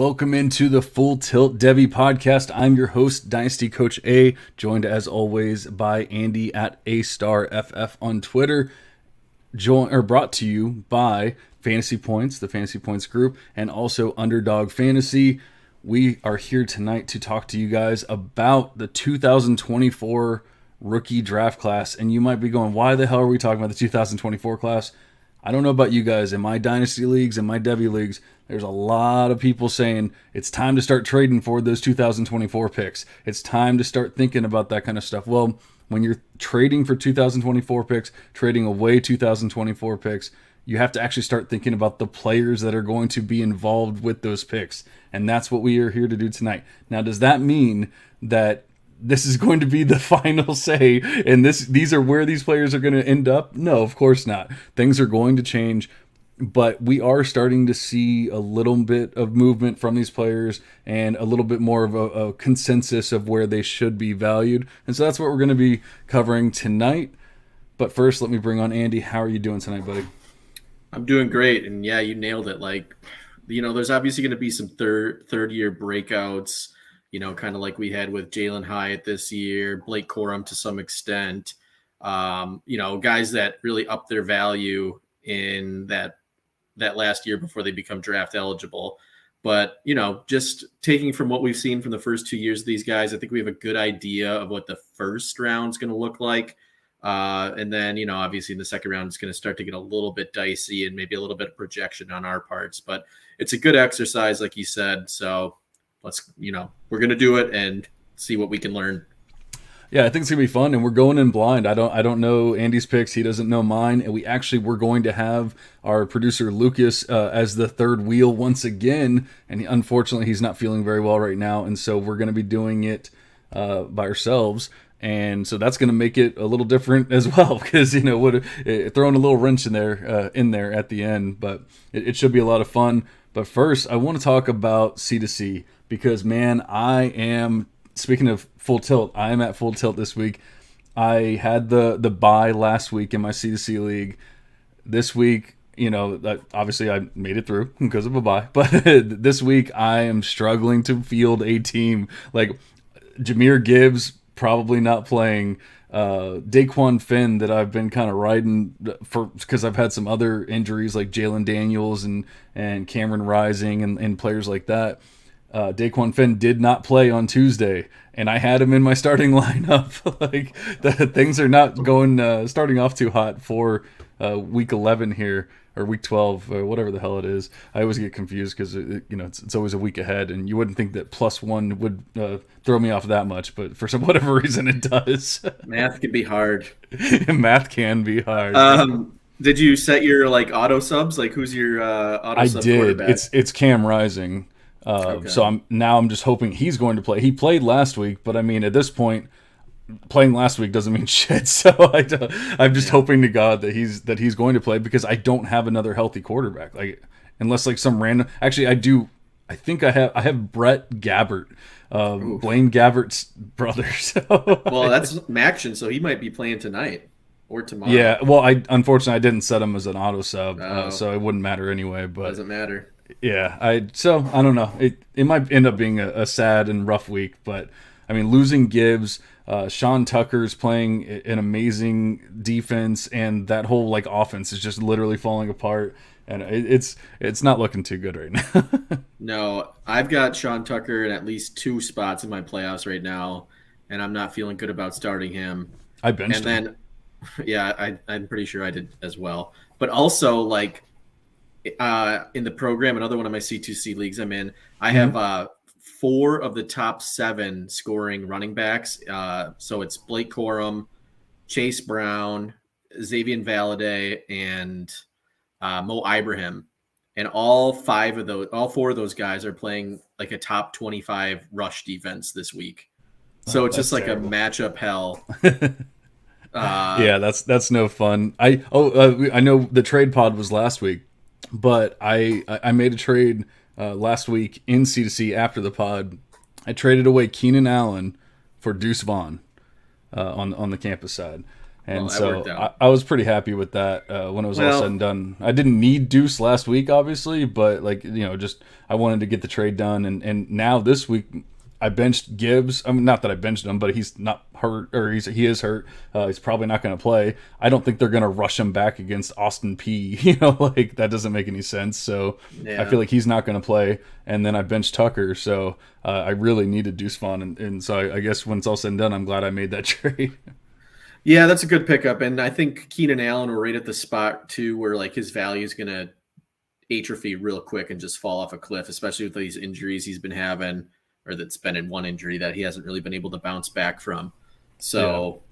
welcome into the Full Tilt Devy podcast. I'm your host, Dynasty Coach A, joined as always by Andy at AStarFF on Twitter. Brought to you by Fantasy Points, the Fantasy Points group, and also Underdog Fantasy. We are here tonight to talk to you guys about the 2024 rookie draft class. And you might be going, why the hell are we talking about the 2024 class? I don't know about you guys. In my Dynasty leagues and my Devy leagues, there's a lot of people saying it's time to start trading for those 2024 picks. It's time to start thinking about that kind of stuff. Well, when you're trading for 2024 picks, trading away 2024 picks, you have to actually start thinking about the players that are going to be involved with those picks. And that's what we are here to do tonight. Now, does that mean that this is going to be the final say and these are where these players are going to end up? No, of course not. Things are going to change, but we are starting to see a little bit of movement from these players and a little bit more of a consensus of where they should be valued. And so that's what we're going to be covering tonight. But first, let me bring on Andy. How are you doing tonight, buddy? I'm doing great. And yeah, you nailed it. There's obviously going to be some third year breakouts, kind of like we had with Jalen Hyatt this year, Blake Corum to some extent, guys that really up their value in that last year before they become draft eligible. But, just taking from what we've seen from the first 2 years of these guys, I think we have a good idea of what the first round is going to look like. And then, obviously in the second round, it's going to start to get a little bit dicey and maybe a little bit of projection on our parts. But it's a good exercise, like you said. So let's, we're going to do it and see what we can learn. Yeah, I think it's going to be fun, and we're going in blind. I don't know Andy's picks. He doesn't know mine. And we're going to have our producer Lucas as the third wheel once again. And unfortunately, he's not feeling very well right now. And so we're going to be doing it by ourselves. And so that's going to make it a little different as well, because throwing a little wrench in there at the end, but it should be a lot of fun. But first, I want to talk about C2C because, man, speaking of Full Tilt, I am at Full Tilt this week. I had the bye last week in my C2C league. This week, obviously I made it through because of a bye, but this week I am struggling to field a team. Like Jahmyr Gibbs probably not playing, Daquan Finn that I've been kind of riding for because I've had some other injuries like Jalen Daniels and Cameron Rising and players like that. Daquan Finn did not play on Tuesday, and I had him in my starting lineup. Like things are not going starting off too hot for week 11 here, or week 12, or whatever the hell it is. I always get confused because it's always a week ahead, and you wouldn't think that +1 would throw me off that much, but for whatever reason it does. Math can be hard. Math can be hard. Did you set your auto subs? Who's your auto sub quarterback? I did. It's Cam Rising. Okay. So I'm just hoping he's going to play. He played last week, but I mean at this point, playing last week doesn't mean shit. So I'm just hoping to God that he's going to play because I don't have another healthy quarterback. Unless some random. Actually, I do. I think I have Brett Gabbert, Blaine Gabbert's brother. So well, that's Maction, so he might be playing tonight or tomorrow. Yeah. Well, unfortunately I didn't set him as an auto sub, so it wouldn't matter anyway. But doesn't matter. Yeah, I don't know. It might end up being a sad and rough week, but I mean, losing Gibbs, Sean Tucker's playing an amazing defense, and that whole offense is just literally falling apart, and it's not looking too good right now. No, I've got Sean Tucker in at least 2 spots in my playoffs right now, and I'm not feeling good about starting him. I benched him. Yeah, I'm pretty sure I did as well. But also, in the program, another one of my C2C leagues I'm in, I have 4 of the top 7 scoring running backs. So it's Blake Corum, Chase Brown, Xavier Valade, and Mo Ibrahim. And all 4 of those guys are playing a top 25 rush defense this week. So it's just terrible. A matchup hell. Yeah, that's no fun. I know the trade pod was last week, but I made a trade last week in C2C after the pod. I traded away Keenan Allen for Deuce Vaughn on the campus side. Well, And that worked so out. I was pretty happy with that when it was all said and Well, done. I didn't need Deuce last week, obviously, but like just I wanted to get the trade done, and now this week I benched Gibbs. I mean, not that I benched him, but he's not hurt, or he is hurt. He's probably not going to play. I don't think they're going to rush him back against Austin P. Like that doesn't make any sense. So I yeah. feel like he's not going to play. And then I benched Tucker, so I really needed Deuce Vaughn, and so I guess when it's all said and done, I'm glad I made that trade. Yeah, that's a good pickup. And I think Keenan Allen will right at the spot too, where like his value is going to atrophy real quick and just fall off a cliff, especially with these injuries he's been having, or that's been in one injury that he hasn't really been able to bounce back from. Yeah. So,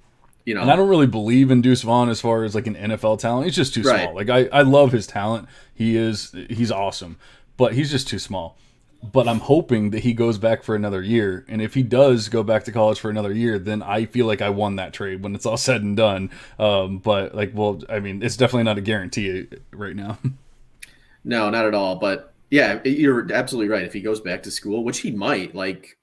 And I don't really believe in Deuce Vaughn as far as like an NFL talent. He's just too right. small. Like I love his talent. He's awesome, but he's just too small. But I'm hoping that he goes back for another year. And if he does go back to college for another year, then I feel like I won that trade when it's all said and done. But like, well, I mean, it's definitely not a guarantee right now. No, not at all. But yeah, you're absolutely right. If he goes back to school, which he might, like,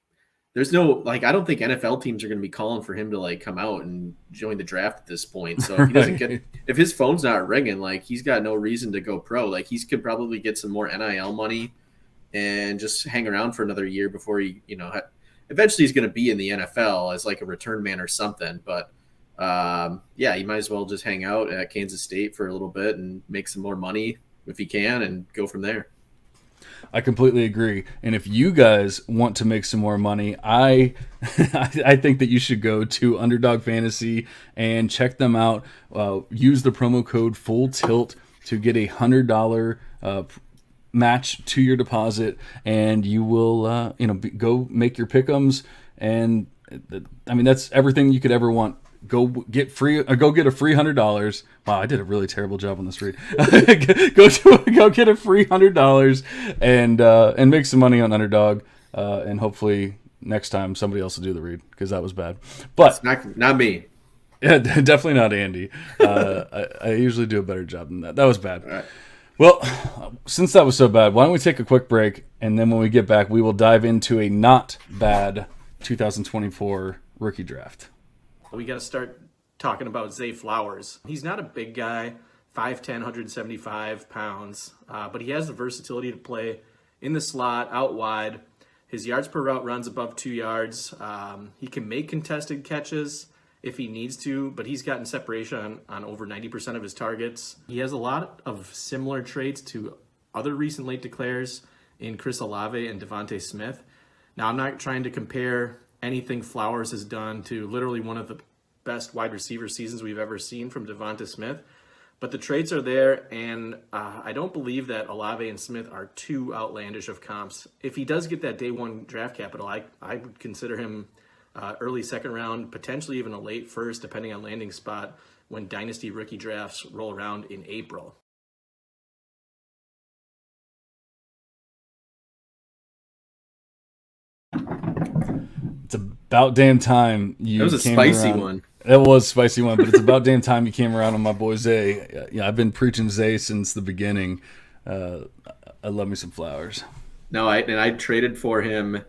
there's no, like, I don't think NFL teams are going to be calling for him to like come out and join the draft at this point. So if he doesn't get, if his phone's not ringing, like he's got no reason to go pro. Like he could probably get some more NIL money and just hang around for another year before he, eventually he's going to be in the NFL as like a return man or something. But yeah, he might as well just hang out at Kansas State for a little bit and make some more money if he can and go from there. I completely agree. And if you guys want to make some more money, I I think that you should go to Underdog Fantasy and check them out. Use the promo code Full Tilt to get $100 match to your deposit, and you will go make your pick'ems. And I mean, that's everything you could ever want. Go get a free $100. Wow, I did a really terrible job on this read. Go get a free $100 and make some money on Underdog, and hopefully next time somebody else will do the read because that was bad. But it's not me. Yeah, definitely not Andy. I usually do a better job than that. That was bad. All right. Well, since that was so bad, why don't we take a quick break, and then when we get back, we will dive into a not bad 2024 rookie draft. We got to start talking about Zay Flowers. He's not a big guy, 5'10", 175 pounds, but he has the versatility to play in the slot, out wide. His yards per route runs above 2 yards. He can make contested catches if he needs to, but he's gotten separation on over 90% of his targets. He has a lot of similar traits to other recent late declares in Chris Olave and Devontae Smith. Now, I'm not trying to compare anything Flowers has done to literally one of the best wide receiver seasons we've ever seen from Devonta Smith, but the traits are there, and I don't believe that Olave and Smith are too outlandish of comps. If he does get that day one draft capital, I would consider him early second round, potentially even a late first, depending on landing spot when Dynasty rookie drafts roll around in April. It's about damn time you. That was a came spicy around. one. It was a spicy one, but it's about damn time you came around on my boy Zay. Yeah, I've been preaching Zay since the beginning. I love me some Flowers. No, I traded for him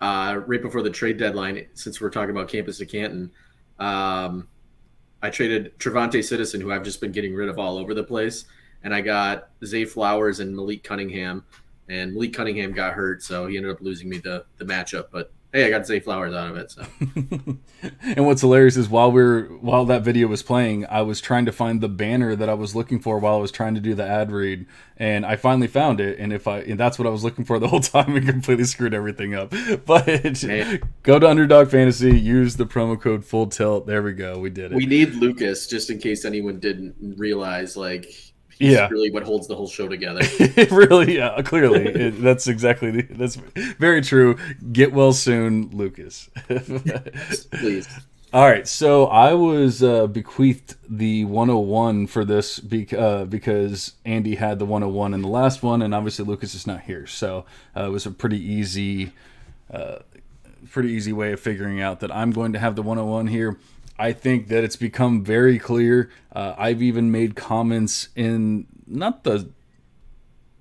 right before the trade deadline. Since we're talking about campus to Canton, I traded Trevante Citizen, who I've just been getting rid of all over the place, and I got Zay Flowers and Malik Cunningham. And Malik Cunningham got hurt, so he ended up losing me the matchup. But hey, I got Zay Flowers out of it. So. And what's hilarious is while that video was playing, I was trying to find the banner that I was looking for while I was trying to do the ad read, and I finally found it. And that's what I was looking for the whole time, and completely screwed everything up. But go to Underdog Fantasy, use the promo code Full Tilt. There we go, we did it. We need Lucas just in case anyone didn't realize, like. He's really what holds the whole show together. Really, yeah, clearly. That's very true. Get well soon, Lucas. Yes, please. All right, so I was bequeathed the 101 for this because Andy had the 101 in the last one, and obviously Lucas is not here. So it was a pretty easy way of figuring out that I'm going to have the 101 here. I think that it's become very clear. I've even made comments in not the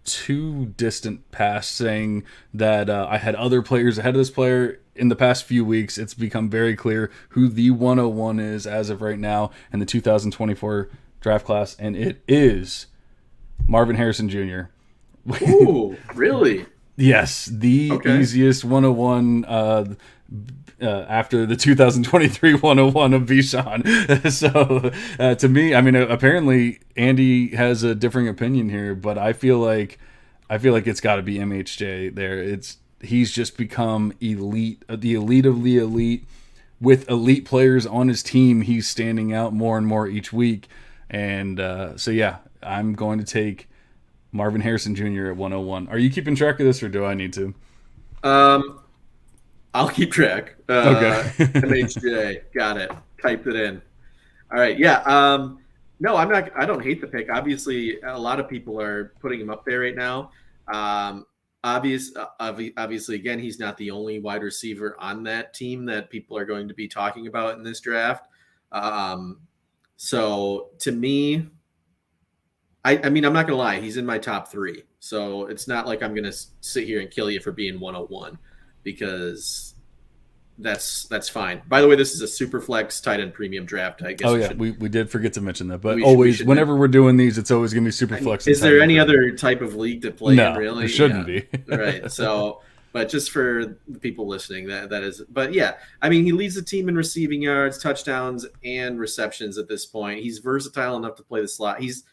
too distant past saying that I had other players ahead of this player. in the past few weeks, it's become very clear who the 101 is as of right now in the 2024 draft class, and it is Marvin Harrison Jr. Ooh, really? Yes, the easiest 101 after the 2023 101 of Bichon. So to me, I mean, apparently Andy has a differing opinion here, but I feel like it's got to be MHJ there. He's just become elite, the elite of the elite. With elite players on his team, he's standing out more and more each week. And so, yeah, I'm going to take Marvin Harrison Jr. at 101. Are you keeping track of this, or do I need to? I'll keep track. Okay. MHJ, got it. Typed it in. All right, yeah. No, I'm not. I don't hate the pick. Obviously, a lot of people are putting him up there right now. Obviously, again, he's not the only wide receiver on that team that people are going to be talking about in this draft. So to me, I mean, I'm not going to lie. He's in my top 3. So it's not like I'm going to sit here and kill you for being 101 because that's fine. By the way, this is a super flex tight end premium draft. I guess. Oh yeah, we did forget to mention that, but always whenever we're doing these, it's always going to be super flex. Is there any other type of league to play in? Really, there shouldn't be. Right. So, but just for the people listening, that is. But yeah, I mean, he leads the team in receiving yards, touchdowns, and receptions at this point. He's versatile enough to play the slot. He's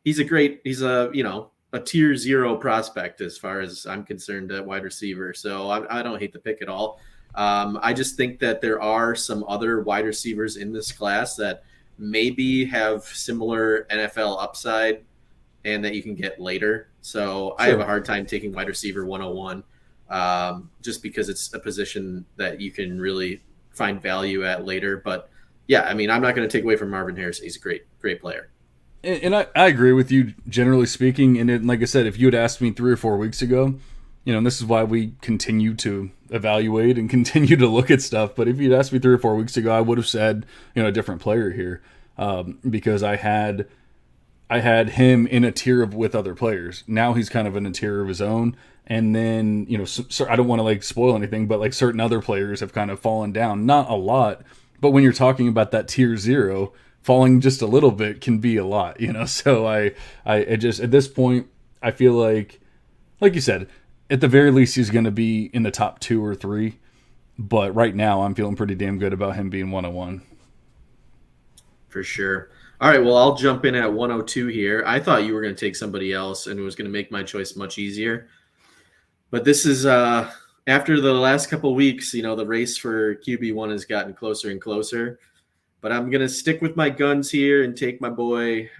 a tier 0 prospect as far as I'm concerned at wide receiver. So I don't hate the pick at all. I just think that there are some other wide receivers in this class that maybe have similar NFL upside and that you can get later. So I have a hard time taking wide receiver 101 just because it's a position that you can really find value at later. But yeah, I mean, I'm not going to take away from Marvin Harrison. He's a great player. And I agree with you, generally speaking. And like I said, if you had asked me 3 or 4 weeks ago, and this is why we continue to evaluate and continue to look at stuff. But if you'd asked me 3 or 4 weeks ago, I would have said, a different player here because I had him in a tier with other players. Now he's kind of in a tier of his own. And then, I don't want to spoil anything, but certain other players have kind of fallen down. Not a lot, but when you're talking about that tier 0, falling just a little bit can be a lot, So I just, at this point, I feel like you said, at the very least, he's going to be in the top 2 or 3. But right now, I'm feeling pretty damn good about him being 101. For sure. All right, well, I'll jump in at 102 here. I thought you were going to take somebody else, and it was going to make my choice much easier. But this is after the last couple of weeks, the race for QB1 has gotten closer and closer. But I'm going to stick with my guns here and take my boy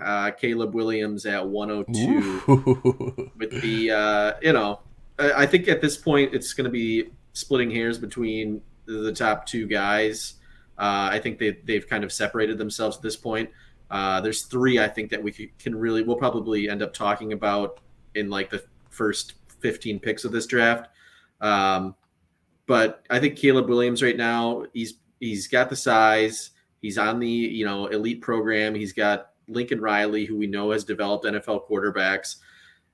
Caleb Williams at 102. Ooh. With the, I think at this point it's going to be splitting hairs between the top 2 guys. I think they've kind of separated themselves at this point. There's 3 I think that we'll probably end up talking about in the first 15 picks of this draft. But I think Caleb Williams right now, he's got the size. He's on the elite program. He's got Lincoln Riley, who we know has developed NFL quarterbacks.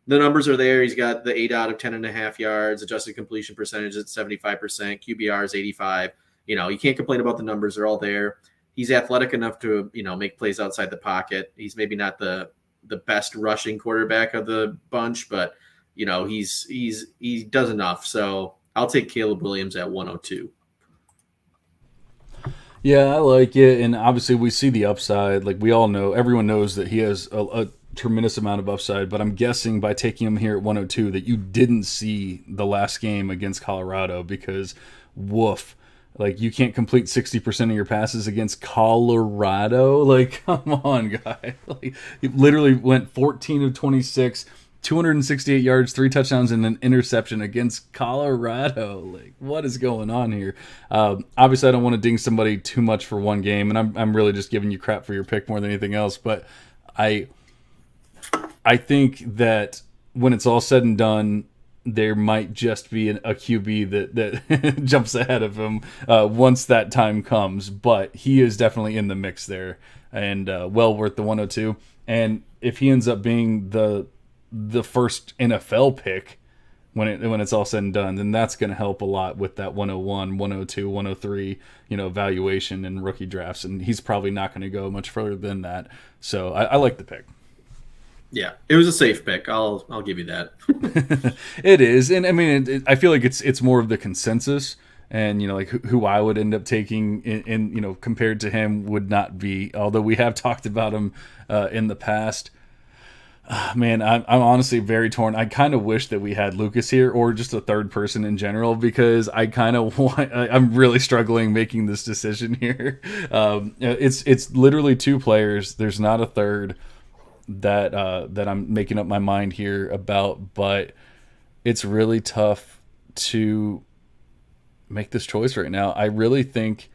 The numbers are there. He's got the 8 out of 10.5 yards, adjusted completion percentage at 75%, QBR is 85. You can't complain about the numbers. They're all there. He's athletic enough to, make plays outside the pocket. He's maybe not the best rushing quarterback of the bunch, but, he does enough. So I'll take Caleb Williams at 102. Yeah, I like it. And obviously we see the upside. We all know, everyone knows that he has a tremendous amount of upside, but I'm guessing by taking him here at 102 that you didn't see the last game against Colorado because woof. You can't complete 60% of your passes against Colorado. Come on, guy. He literally went 14 of 26, 268 yards, 3 touchdowns, and an interception against Colorado. What is going on here? Obviously, I don't want to ding somebody too much for one game, and I'm really just giving you crap for your pick more than anything else. But I think that when it's all said and done, there might just be a QB that jumps ahead of him once that time comes. But he is definitely in the mix there, and well worth the 102. And if he ends up being the first NFL pick, when it's all said and done, then that's going to help a lot with that 101, 102, 103, valuation in rookie drafts. And he's probably not going to go much further than that. So I like the pick. Yeah, it was a safe pick. I'll give you that. It is, and I mean, I feel like it's more of the consensus, and like who I would end up taking in compared to him would not be. Although we have talked about him in the past. Man, I'm honestly very torn. I kind of wish that we had Lucas here, or just a third person in general, because I kind of want. I'm really struggling making this decision here. It's literally two players. There's not a third that I'm making up my mind here about, but it's really tough to make this choice right now. I really think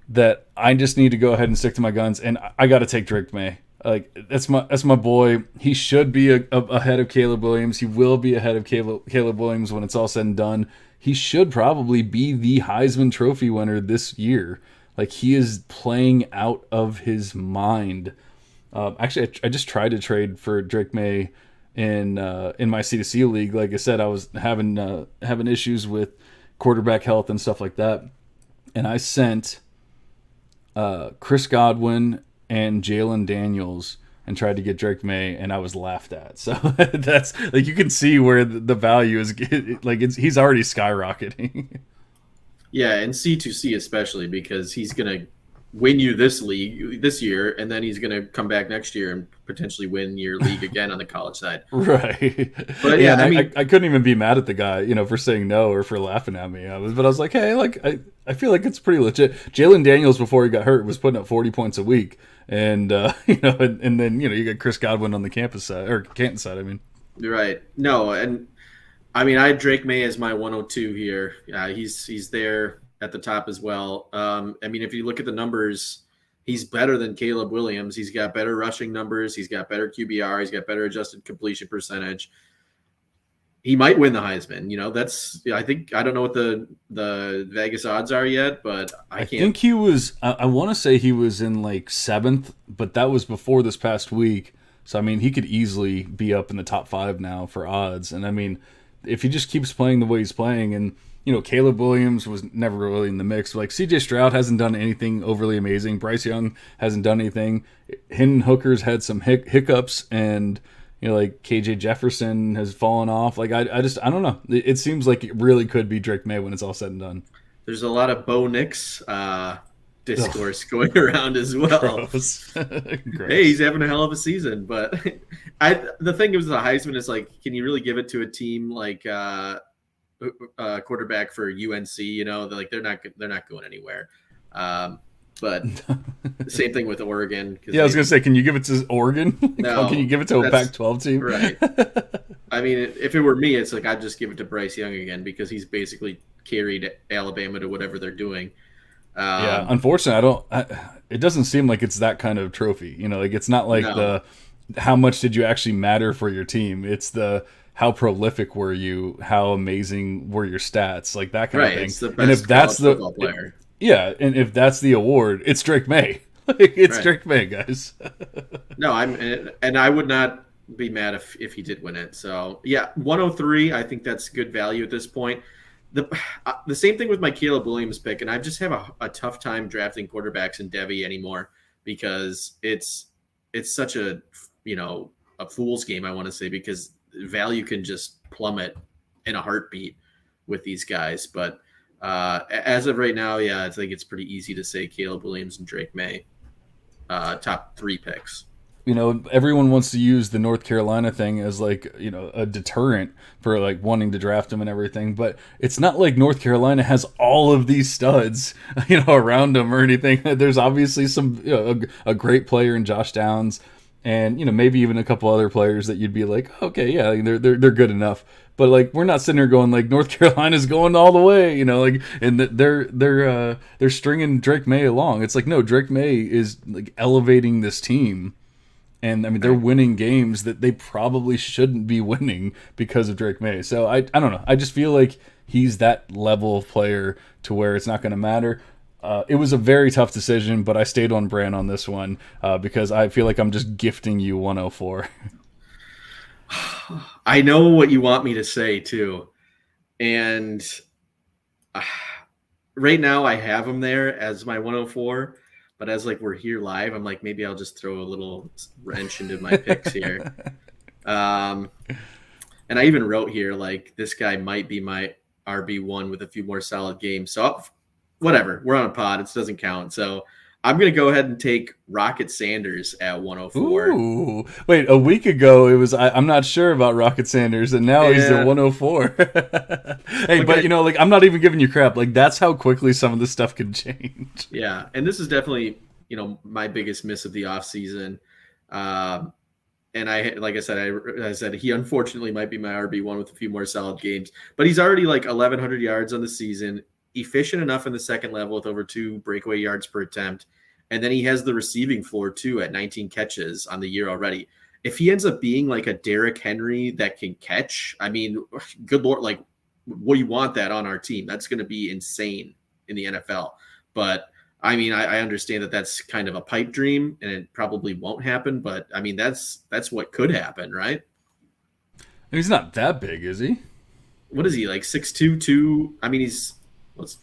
that I just need to go ahead and stick to my guns, and I got to take Drake Maye. Like that's my boy. He should be ahead of Caleb Williams. He will be ahead of Caleb Williams when it's all said and done. He should probably be the Heisman Trophy winner this year. Like, he is playing out of his mind. Actually, I just tried to trade for Drake Maye in my C2C league. Like I said, I was having issues with quarterback health and stuff like that, and I sent Chris Godwin and Jalen Daniels and tried to get Drake Maye, and I was laughed at. So that's like, you can see where the value is. Like, he's already skyrocketing. Yeah, and C2C especially, because he's gonna win you this league this year, and then he's gonna come back next year and potentially win your league again on the college side. Right. But yeah, I mean, I couldn't even be mad at the guy, for saying no or for laughing at me. But I was like, hey, like I feel like it's pretty legit. Jalen Daniels, before he got hurt, was putting up 40 points a week, and and then you got Chris Godwin on the campus side, or Canton side. I mean, right? No, and I mean, I had Drake Maye as my 102 here. He's there at the top as well. I mean, if you look at the numbers, he's better than Caleb Williams. He's got better rushing numbers. He's got better QBR. He's got better adjusted completion percentage. He might win the Heisman. I don't know what the Vegas odds are yet, but I think he was, I want to say he was in like 7th, but that was before this past week. So, I mean, he could easily be up in the top 5 now for odds. And I mean, if he just keeps playing the way he's playing, and Caleb Williams was never really in the mix. Like, CJ Stroud hasn't done anything overly amazing. Bryce Young hasn't done anything. Hendon Hooker's had some hiccups, and like KJ Jefferson has fallen off. Like, I don't know. It seems like it really could be Drake Maye when it's all said and done. There's a lot of Bo Nix discourse going around as well. Gross. Hey, he's having a hell of a season, but the thing is, the Heisman is like, can you really give it to a team like quarterback for UNC? They're not going anywhere. But same thing with Oregon. Yeah, I was gonna say, can you give it to Oregon? No, can you give it to a Pac-12 team? Right. I mean, if it were me, it's like I'd just give it to Bryce Young again, because he's basically carried Alabama to whatever they're doing. Yeah, unfortunately, it doesn't seem like it's that kind of trophy. Like, it's not like the how much did you actually matter for your team. It's the how prolific were you, how amazing were your stats, like that kind of thing. It's the best and if that's the player. Yeah, and if that's the award, it's Drake Maye. It's Drake Maye, guys. No, I would not be mad if he did win it. So yeah, 103. I think that's good value at this point. The same thing with my Caleb Williams pick, and I just have a tough time drafting quarterbacks in Devy anymore, because it's such a fool's game, I want to say, because value can just plummet in a heartbeat with these guys. But as of right now, yeah, I think it's pretty easy to say Caleb Williams and Drake Maye, top 3 picks. Everyone wants to use the North Carolina thing as like, a deterrent for like wanting to draft him and everything. But it's not like North Carolina has all of these studs, around them or anything. There's obviously a great player in Josh Downs, and maybe even a couple other players that you'd be like, okay, yeah, they're good enough. But like, we're not sitting there going like North Carolina's going all the way, and they're stringing Drake Maye along. It's like, no, Drake Maye is like elevating this team. And I mean, they're winning games that they probably shouldn't be winning because of Drake Maye. So I don't know. I just feel like he's that level of player to where it's not going to matter. It was a very tough decision, but I stayed on brand on this one because I feel like I'm just gifting you 104. I know what you want me to say too. And right now I have him there as my 104, but as like we're here live, I'm like, maybe I'll just throw a little wrench into my picks here. And I even wrote here, like, this guy might be my RB1 with a few more solid games. So whatever, we're on a pod. It doesn't count. So I'm going to go ahead and take Rocket Sanders at 104. Ooh, wait, a week ago it was I'm not sure about Rocket Sanders, and now he's at 104. Hey, but you know, like, I'm not even giving you crap. Like, that's how quickly some of this stuff can change. Yeah, and this is definitely, you know, my biggest miss of the offseason. And like I said, he unfortunately might be my RB1 with a few more solid games, but he's already like 1,100 yards on the season, efficient enough in the second level with over 2 breakaway yards per attempt. And then he has the receiving floor too at 19 catches on the year already. If he ends up being like a Derrick Henry that can catch, I mean, good Lord, like, what do you want that on our team? That's going to be insane in the NFL. But I mean, I understand that that's kind of a pipe dream and it probably won't happen, but I mean, that's what could happen, right? He's not that big, is he? What is he, like 6'2", 2? I mean, he's let's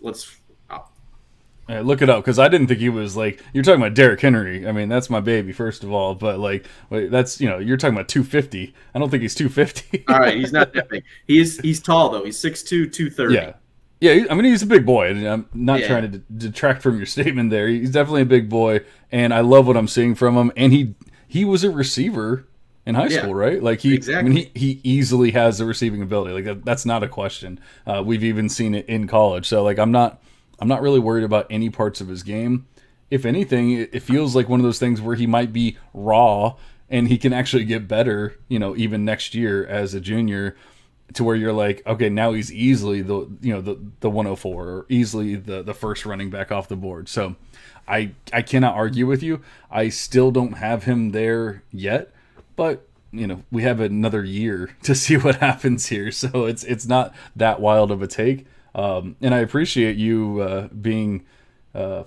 look it up, because I didn't think he was like, you're talking about Derrick Henry. I mean, that's my baby, first of all, but like, that's, you know, you're talking about 250. I don't think he's 250. All right, he's not that big. He's tall though. He's 6'2", 230. Yeah. Yeah, I mean, he's a big boy. I'm not trying to detract from your statement there. He's definitely a big boy, and I love what I'm seeing from him. And he was a receiver in high school, right? Like, exactly. I mean, he easily has the receiving ability. Like, that's not a question. We've even seen it in college. So, like, I'm not really worried about any parts of his game. If anything, it feels like one of those things where he might be raw and he can actually get better, you know, even next year as a junior, to where you're like, okay, now he's easily the 104 or easily the first running back off the board. So I cannot argue with you. I still don't have him there yet, but you know, we have another year to see what happens here. So it's not that wild of a take. And I appreciate you being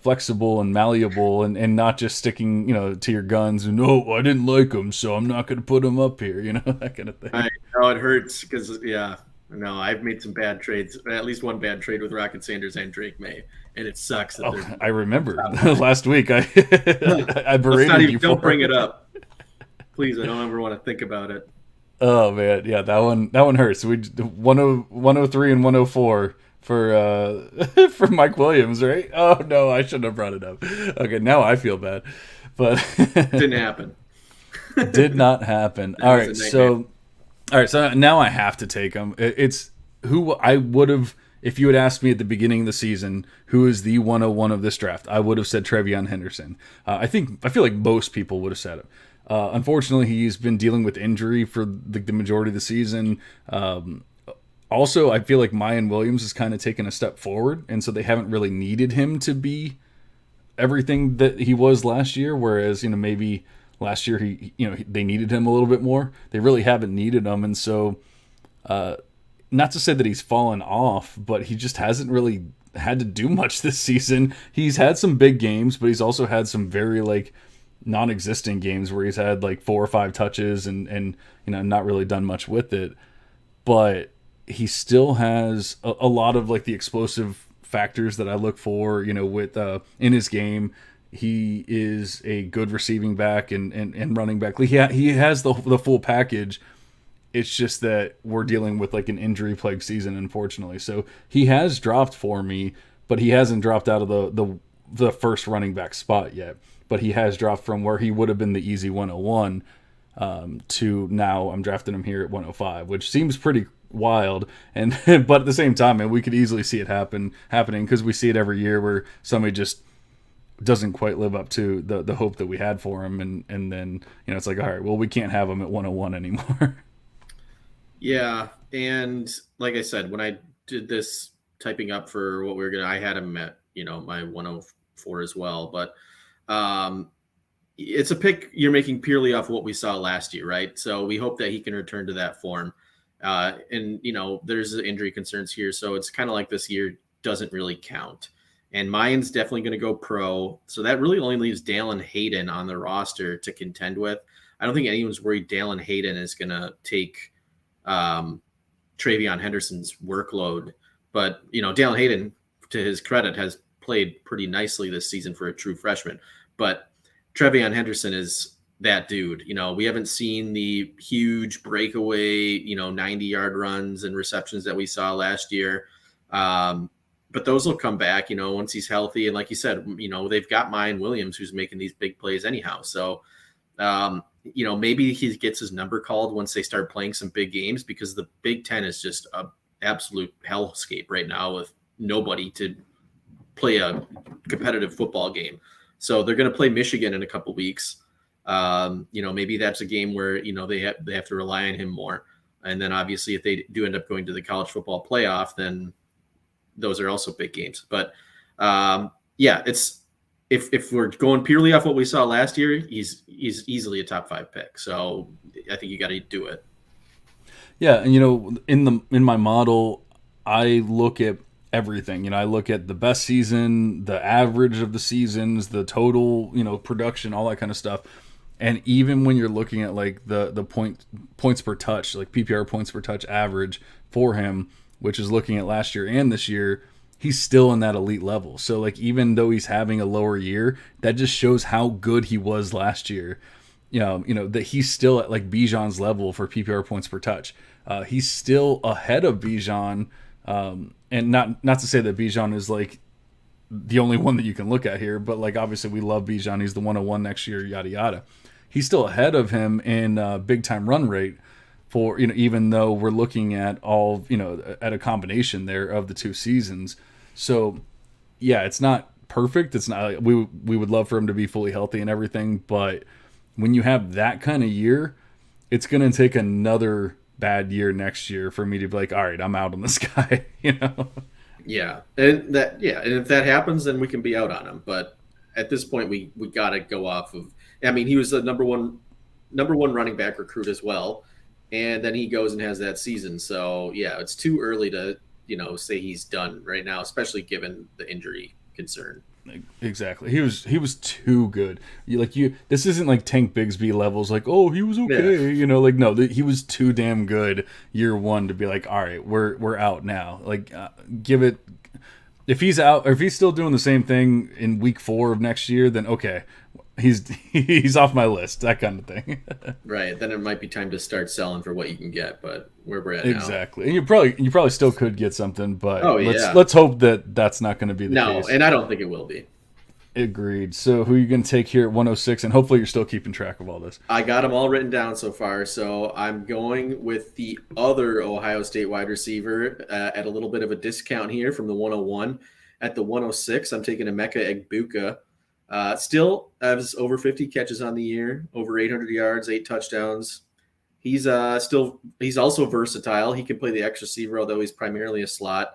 flexible and malleable and not just sticking, you know, to your guns and, no, I didn't like him, so I'm not going to put him up here, you know, that kind of thing. I know it hurts because, I've made some bad trades, at least one bad trade with Rocket Sanders and Drake Maye, and it sucks. That I remember last week I berated you for Don't bring it up. Please, I don't ever want to think about it. Oh, man, yeah, that one hurts. We 103 and 104 for Mike Williams, right? Oh no, I shouldn't have brought it up. Okay, now I feel bad, but didn't happen. Did not happen. All right, so now I have to take him. It's who I would have, if you had asked me at the beginning of the season, who is the 101 of this draft, I would have said Trevion Henderson. I feel like most people would have said it. Unfortunately, he's been dealing with injury for the majority of the season. Also, I feel like Mayan Williams has kind of taken a step forward, and so they haven't really needed him to be everything that he was last year, whereas, you know, maybe last year they needed him a little bit more. They really haven't needed him, and so not to say that he's fallen off, but he just hasn't really had to do much this season. He's had some big games, but he's also had some very, like, non-existent games where he's had like 4 or 5 touches and you know, not really done much with it. But he still has a lot of like the explosive factors that I look for, you know, with in his game. He is a good receiving back and running back. He has the full package. It's just that we're dealing with like an injury plagued season, unfortunately. So he has dropped for me, but he hasn't dropped out of the first running back spot yet. But he has dropped from where he would have been the easy 101 to now I'm drafting him here at 105, which seems pretty wild. And but at the same time, man, we could easily see it happening because we see it every year where somebody just doesn't quite live up to the hope that we had for him, and then, you know, it's like, all right, well, we can't have him at 101 anymore. Yeah, and like I said, when I did this typing up for what we were I had him at, you know, my 104 as well, but it's a pick you're making purely off what we saw last year, right? So we hope that he can return to that form. And, you know, there's injury concerns here, so it's kind of like this year doesn't really count. And Mayan's definitely going to go pro, so that really only leaves Dallin Hayden on the roster to contend with. I don't think anyone's worried Dallin Hayden is going to take Travion Henderson's workload. But, Dallin Hayden, to his credit, has played pretty nicely this season for a true freshman. But Travion Henderson is that dude. We haven't seen the huge breakaway, 90-yard runs and receptions that we saw last year. But those will come back, once he's healthy. And like you said, they've got Mayan Williams who's making these big plays anyhow. So, maybe he gets his number called once they start playing some big games, because the Big Ten is just an absolute hellscape right now with nobody to play a competitive football game. So they're going to play Michigan in a couple weeks. Maybe that's a game where, they have to rely on him more. And then obviously if they do end up going to the college football playoff, then those are also big games. But it's, if we're going purely off what we saw last year, he's easily a top 5 pick. So I think you got to do it. Yeah, and in my model, I look at everything. I look at the best season, the average of the seasons, the total, production, all that kind of stuff. And even when you're looking at like the points per touch, like PPR points per touch average for him, which is looking at last year and this year, he's still in that elite level. So like, even though he's having a lower year, that just shows how good he was last year. That he's still at like Bijan's level for PPR points per touch. He's still ahead of Bijan. And not to say that Bijan is like the only one that you can look at here, but like, obviously we love Bijan. He's the 101 next year, yada, yada. He's still ahead of him in big time run rate for, even though we're looking at all, at a combination there of the 2 seasons. So yeah, it's not perfect. It's not, we would love for him to be fully healthy and everything, but when you have that kind of year, it's going to take another bad year next year for me to be like, all right, I'm out on this guy, Yeah. And if that happens, then we can be out on him. But at this point, we got to go off of, he was the number one running back recruit as well. And then he goes and has that season. So yeah, it's too early to, say he's done right now, especially given the injury concern. Exactly. He was too good. This isn't like Tank Bigsby levels. Like, oh, he was okay. Yeah. No, he was too damn good year one to be like, all right, we're out now. Like, give it. If he's out, or if he's still doing the same thing in week 4 of next year, then okay, he's off my list. That kind of thing. Right. Then it might be time to start selling for what you can get. But where we're at exactly. And you probably still could get something, but yeah. let's hope that that's not going to be the case. No, and I don't think it will be. Agreed. So who are you going to take here at 106? And hopefully you're still keeping track of all this. I got them all written down so far. So I'm going with the other Ohio State wide receiver at a little bit of a discount here from the 101. At the 106, I'm taking Emeka Egbuka. Still has over 50 catches on the year, over 800 yards, 8 touchdowns. He's also versatile. He can play the X receiver, although he's primarily a slot.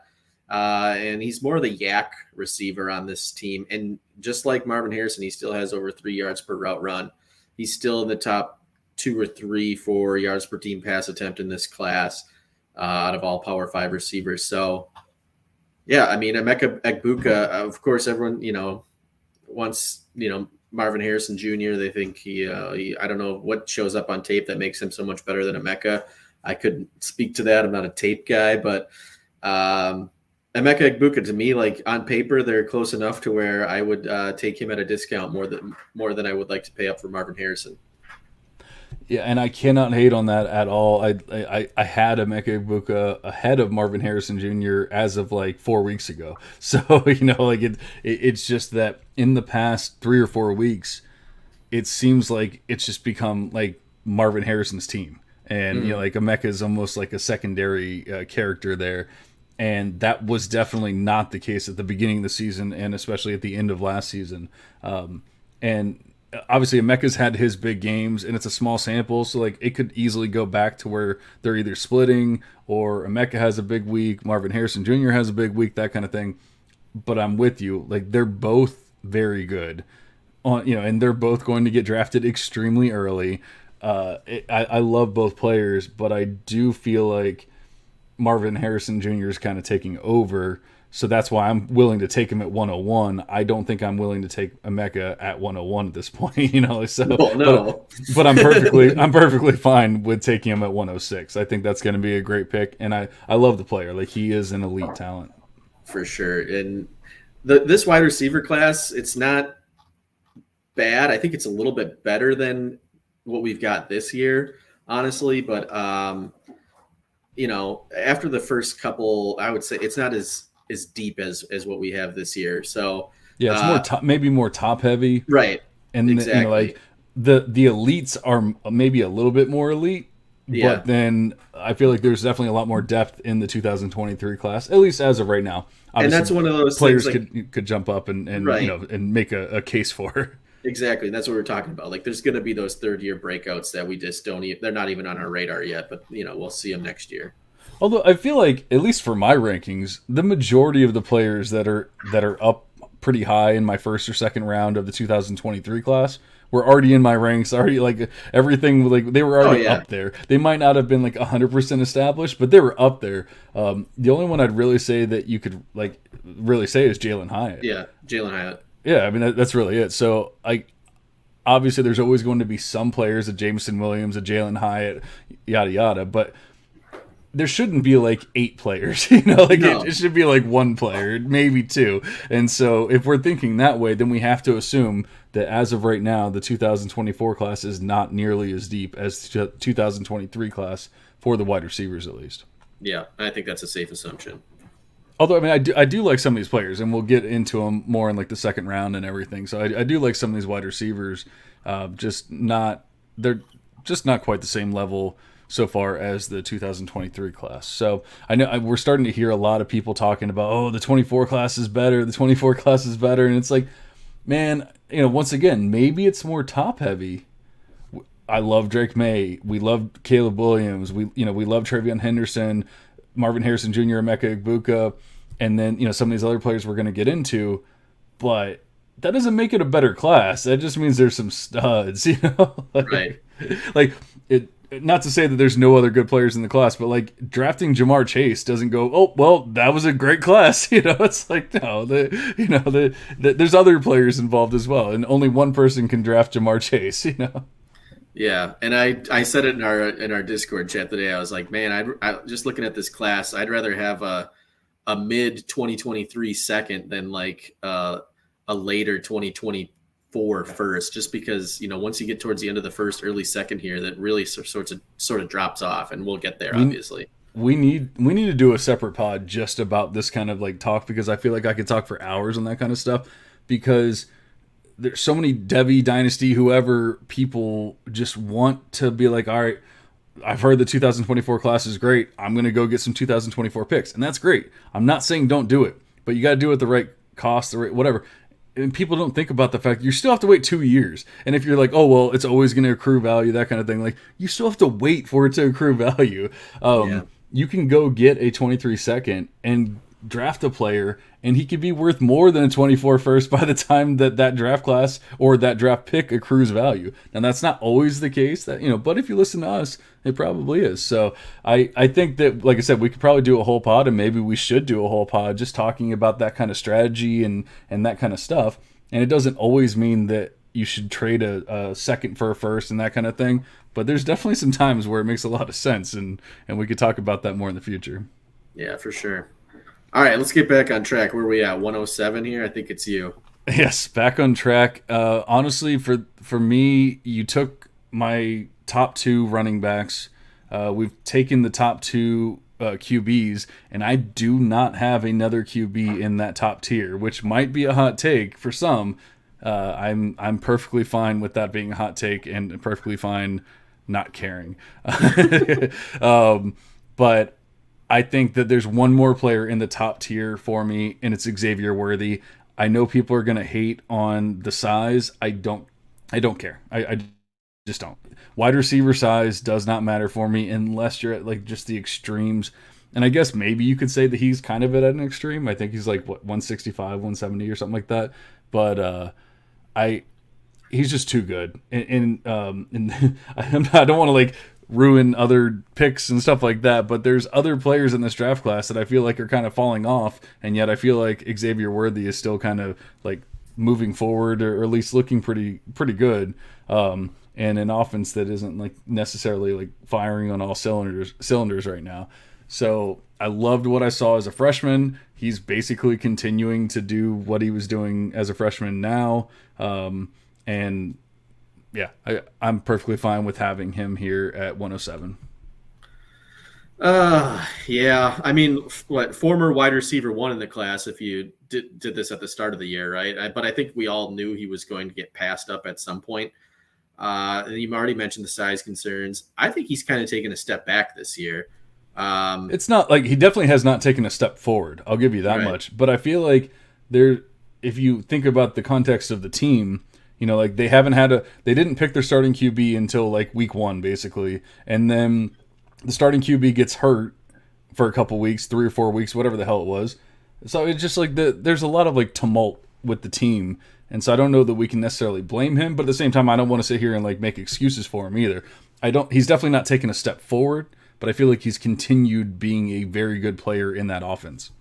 And he's more of the yak receiver on this team. And just like Marvin Harrison, he still has over 3 yards per route run. He's still in the top 2 or 3 for yards per team pass attempt in this class out of all Power 5 receivers. So, yeah, Emeka Egbuka, of course, everyone, wants, Marvin Harrison Jr., they think he I don't know what shows up on tape that makes him so much better than Emeka. I couldn't speak to that. I'm not a tape guy, but Emeka Egbuka, to me, like on paper, they're close enough to where I would take him at a discount more than I would like to pay up for Marvin Harrison. Yeah, and I cannot hate on that at all. I had Emeka Egbuka ahead of Marvin Harrison Jr. as of like 4 weeks ago. So it's just that in the past 3 or 4 weeks, it seems like it's just become like Marvin Harrison's team, and like Emeka is almost like a secondary character there. And that was definitely not the case at the beginning of the season, and especially at the end of last season. And obviously, Emeka's had his big games, and it's a small sample, so like it could easily go back to where they're either splitting, or Emeka has a big week, Marvin Harrison Jr. has a big week, that kind of thing. But I'm with you; like they're both very good, and they're both going to get drafted extremely early. I love both players, but I do feel like Marvin Harrison Jr. is kind of taking over So that's why I'm willing to take him at 101. I don't think I'm willing to take Emeka at 101 at this point, So, No. But I'm perfectly fine with taking him at 106. I think that's going to be a great pick, and I love the player. Like, he is an elite talent For sure. And this wide receiver class, it's not bad. I think it's a little bit better than what we've got this year, honestly. But after the first couple, I would say it's not as deep as what we have this year. So yeah, it's maybe more top heavy, right? And exactly. The elites are maybe a little bit more elite, but then I feel like there's definitely a lot more depth in the 2023 class, at least as of right now. Obviously, and that's one of those players things, could jump up and right. And make a case for. Exactly. That's what we're talking about. Like, there's going to be those third-year breakouts that we just don't even – they're not even on our radar yet, but, we'll see them next year. Although I feel like, at least for my rankings, the majority of the players that are up pretty high in my first or second round of the 2023 class were already in my ranks, already, like, everything, like, they were already up there. They might not have been, like, 100% established, but they were up there. The only one I'd really say that you could, like, really say is Jalen Hyatt. Yeah, Jalen Hyatt. Yeah, I mean, that's really it. So, obviously there's always going to be some players, a Jameson Williams, a Jalen Hyatt, yada, yada, but there shouldn't be like 8 players, No. It should be like 1 player, maybe 2. And so if we're thinking that way, then we have to assume that as of right now, the 2024 class is not nearly as deep as the 2023 class for the wide receivers, at least. Yeah, I think that's a safe assumption. Although, I mean, I do like some of these players, and we'll get into them more in like the second round and everything. So I do like some of these wide receivers, they're just not quite the same level so far as the 2023 class. So I know we're starting to hear a lot of people talking about, the 24 class is better, and it's like, man, once again, maybe it's more top heavy. I love Drake Maye. We love Caleb Williams. We love Travion Henderson, Marvin Harrison Jr., Emeka Egbuka, and then some of these other players we're going to get into, but that doesn't make it a better class. That just means there's some studs, Right. Like it. Not to say that there's no other good players in the class, but like drafting Jamar Chase doesn't go, oh well, that was a great class. It's like no, there's other players involved as well, and only one person can draft Jamar Chase. Yeah, and I said it in our Discord chat today. I was like, man, I just looking at this class, I'd rather have a mid 2023 second than like a later 2024 first, just because once you get towards the end of the first, early second here, that really sort of drops off, and we'll get there obviously. We need to do a separate pod just about this kind of like talk, because I feel like I could talk for hours on that kind of stuff, because there's so many Devy, Dynasty, whoever people just want to be like, all right, I've heard the 2024 class is great. I'm going to go get some 2024 picks. And that's great. I'm not saying don't do it, but you got to do it at the right cost, the right whatever. And people don't think about the fact you still have to wait 2 years. And if you're like, oh, well, it's always going to accrue value, that kind of thing, like you still have to wait for it to accrue value. You can go get a 23 second and draft a player, and he could be worth more than a 24 first by the time that draft class or that draft pick accrues value. Now that's not always the case, but if you listen to us, it probably is. So I think that, like I said, we could probably do a whole pod, and maybe we should do a whole pod just talking about that kind of strategy and that kind of stuff. And it doesn't always mean that you should trade a second for a first and that kind of thing, but there's definitely some times where it makes a lot of sense, and we could talk about that more in the future. Yeah, for sure. All right, let's get back on track. Where are we at? 107 here? I think it's you. Yes, back on track. Honestly, for me, you took my top 2 running backs. We've taken the top 2 QBs, and I do not have another QB in that top tier, which might be a hot take for some. I'm perfectly fine with that being a hot take, and perfectly fine not caring. But I think that there's one more player in the top tier for me, and it's Xavier Worthy. I know people are going to hate on the size. I don't care. I just don't. Wide receiver size does not matter for me unless you're at like just the extremes. And I guess maybe you could say that he's kind of at an extreme. I think he's like 165, 170 or something like that. But he's just too good. And I don't want to like ruin other picks and stuff like that. But there's other players in this draft class that I feel like are kind of falling off, and yet I feel like Xavier Worthy is still kind of like moving forward, or at least looking pretty good. And an offense that isn't like necessarily like firing on all cylinders right now. So I loved what I saw as a freshman. He's basically continuing to do what he was doing as a freshman now. And yeah, I'm perfectly fine with having him here at 107. Yeah. I mean, former wide receiver one in the class, if you did this at the start of the year, right? But I think we all knew he was going to get passed up at some point. And you've already mentioned the size concerns. I think he's kind of taken a step back this year. It's not like he definitely has not taken a step forward. I'll give you that much. But I feel like if you think about the context of the team, like they didn't pick their starting QB until like week 1, basically. And then the starting QB gets hurt for a couple weeks, 3 or 4 weeks, whatever the hell it was. So it's just like there's a lot of like tumult with the team. And so I don't know that we can necessarily blame him, but at the same time, I don't want to sit here and like make excuses for him either. He's definitely not taken a step forward, but I feel like he's continued being a very good player in that offense.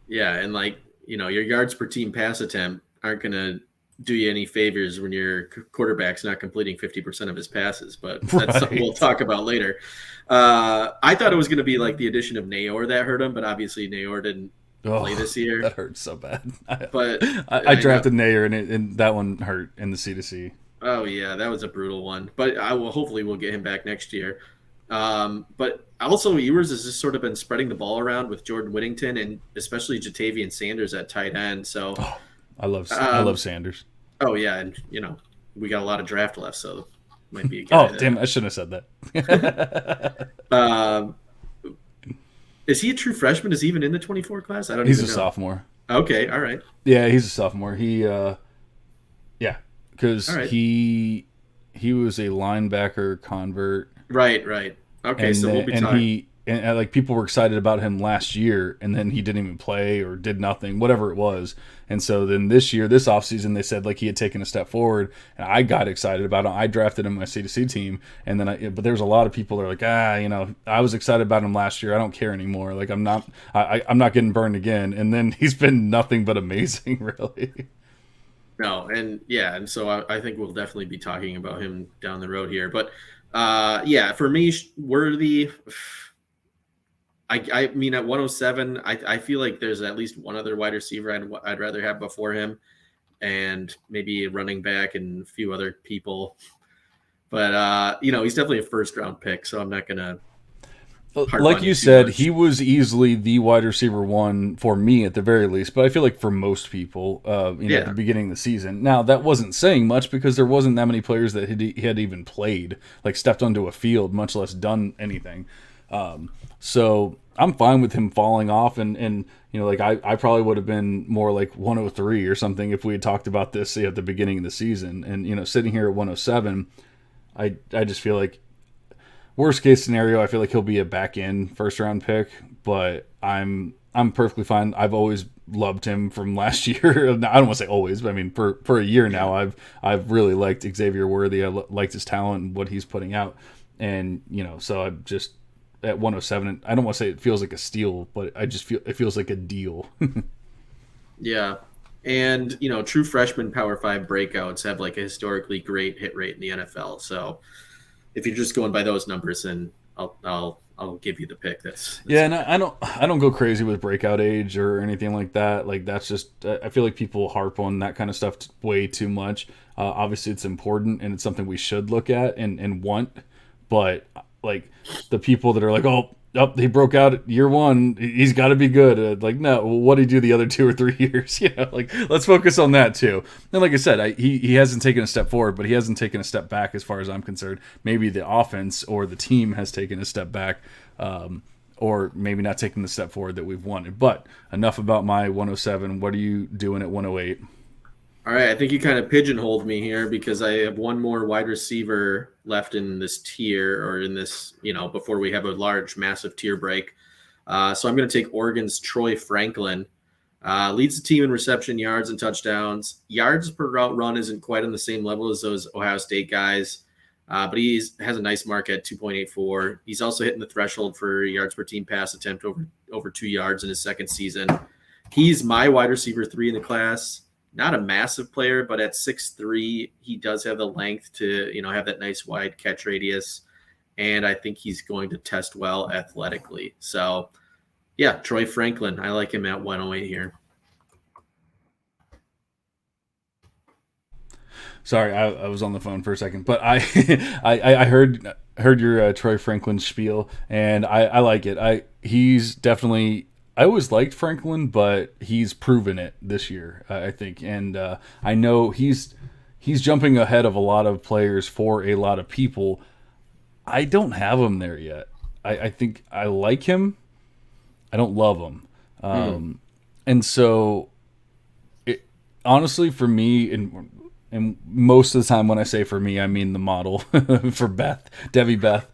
Yeah, and like, your yards per team pass attempt aren't going to do you any favors when your quarterback's not completing 50% of his passes, but that's something we'll talk about later. I thought it was going to be like the addition of Nayor that hurt him, but obviously Nayor didn't play this year. That hurts so bad. But I drafted Nayor, and that one hurt in the C2C. Oh yeah, that was a brutal one. But hopefully we'll get him back next year. But also Ewers has just sort of been spreading the ball around with Jordan Whittington and especially Jatavian Sanders at tight end. So I love Sanders. Oh yeah, and we got a lot of draft left, so might be a guy. Damn! I shouldn't have said that. Is he a true freshman? Is he even in the 24 class? I don't. He's even a know. Sophomore. Okay, all right. Yeah, he's a sophomore. Because he was a linebacker convert. Right. Okay, so we'll be talking. And like people were excited about him last year, and then he didn't even play or did nothing, whatever it was. And so then this offseason, they said like he had taken a step forward, and I got excited about him. I drafted him in my C2C team, and then but there's a lot of people that are like, I was excited about him last year. I don't care anymore. Like I'm not getting burned again. And then he's been nothing but amazing, really. No, and so I think we'll definitely be talking about him down the road here. But for me, Worthy. I mean, at 107, I feel like there's at least one other wide receiver I'd rather have before him, and maybe a running back and a few other people. But he's definitely a first round pick, so I'm not gonna. Like you said, he was easily the wide receiver one for me at the very least, but I feel like for most people, at the beginning of the season. Now that wasn't saying much because there wasn't that many players that he had even played, like stepped onto a field, much less done anything. So I'm fine with him falling off, and like I probably would have been more like 103 or something if we had talked about this at the beginning of the season. And sitting here at 107, I just feel like worst case scenario, I feel like he'll be a back end first round pick, but I'm perfectly fine. I've always loved him from last year. I don't want to say always, but I mean for a year now, I've really liked Xavier Worthy. I liked his talent and what he's putting out, and so I'm just. At 107, I don't want to say it feels like a steal, but I just feel it feels like a deal. Yeah, and true freshman Power 5 breakouts have like a historically great hit rate in the NFL. So if you're just going by those numbers, then I'll give you the pick. That's and I don't go crazy with breakout age or anything like that. Like that's just I feel like people harp on that kind of stuff way too much. Obviously, it's important and it's something we should look at and want, but. Like the people that are like, oh, he broke out year one, he's got to be good. Like, no, what did he do the other 2 or 3 years? Like let's focus on that too. And like I said, he hasn't taken a step forward, but he hasn't taken a step back as far as I'm concerned. Maybe the offense or the team has taken a step back, or maybe not taking the step forward that we've wanted. But enough about my 107. What are you doing at 108? All right, I think you kind of pigeonholed me here because I have one more wide receiver left in this tier or in this, before we have a large, massive tier break. So I'm going to take Oregon's Troy Franklin. Leads the team in reception yards and touchdowns. Yards per route run isn't quite on the same level as those Ohio State guys. But has a nice mark at 2.84. He's also hitting the threshold for yards per team pass attempt over 2 yards in his second season. He's my wide receiver 3 in the class. Not a massive player, but at 6'3", he does have the length to, have that nice wide catch radius. And I think he's going to test well athletically. So, yeah, Troy Franklin. I like him at 108 here. Sorry, I was on the phone for a second, but I heard your Troy Franklin spiel, and I like it. He's definitely. I always liked Franklin, but he's proven it this year, I think, and I know he's jumping ahead of a lot of players for a lot of people. I don't have him there yet. I think I like him. I don't love him, and so honestly, for me, and most of the time when I say for me, I mean the model for Devy Beth.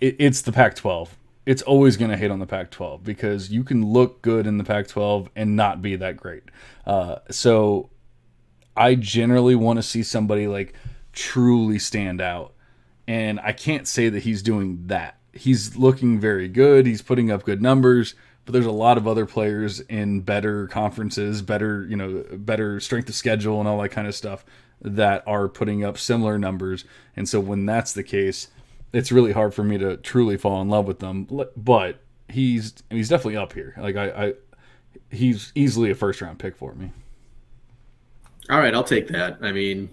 It's the Pac-12. It's always going to hate on the Pac-12 because you can look good in the Pac-12 and not be that great. So I generally want to see somebody like truly stand out. And I can't say that he's doing that. He's looking very good. He's putting up good numbers. But there's a lot of other players in better conferences, better strength of schedule and all that kind of stuff that are putting up similar numbers. And so when that's the case, it's really hard for me to truly fall in love with them. But he's definitely up here. Like he's easily a first round pick for me. All right, I'll take that. I mean,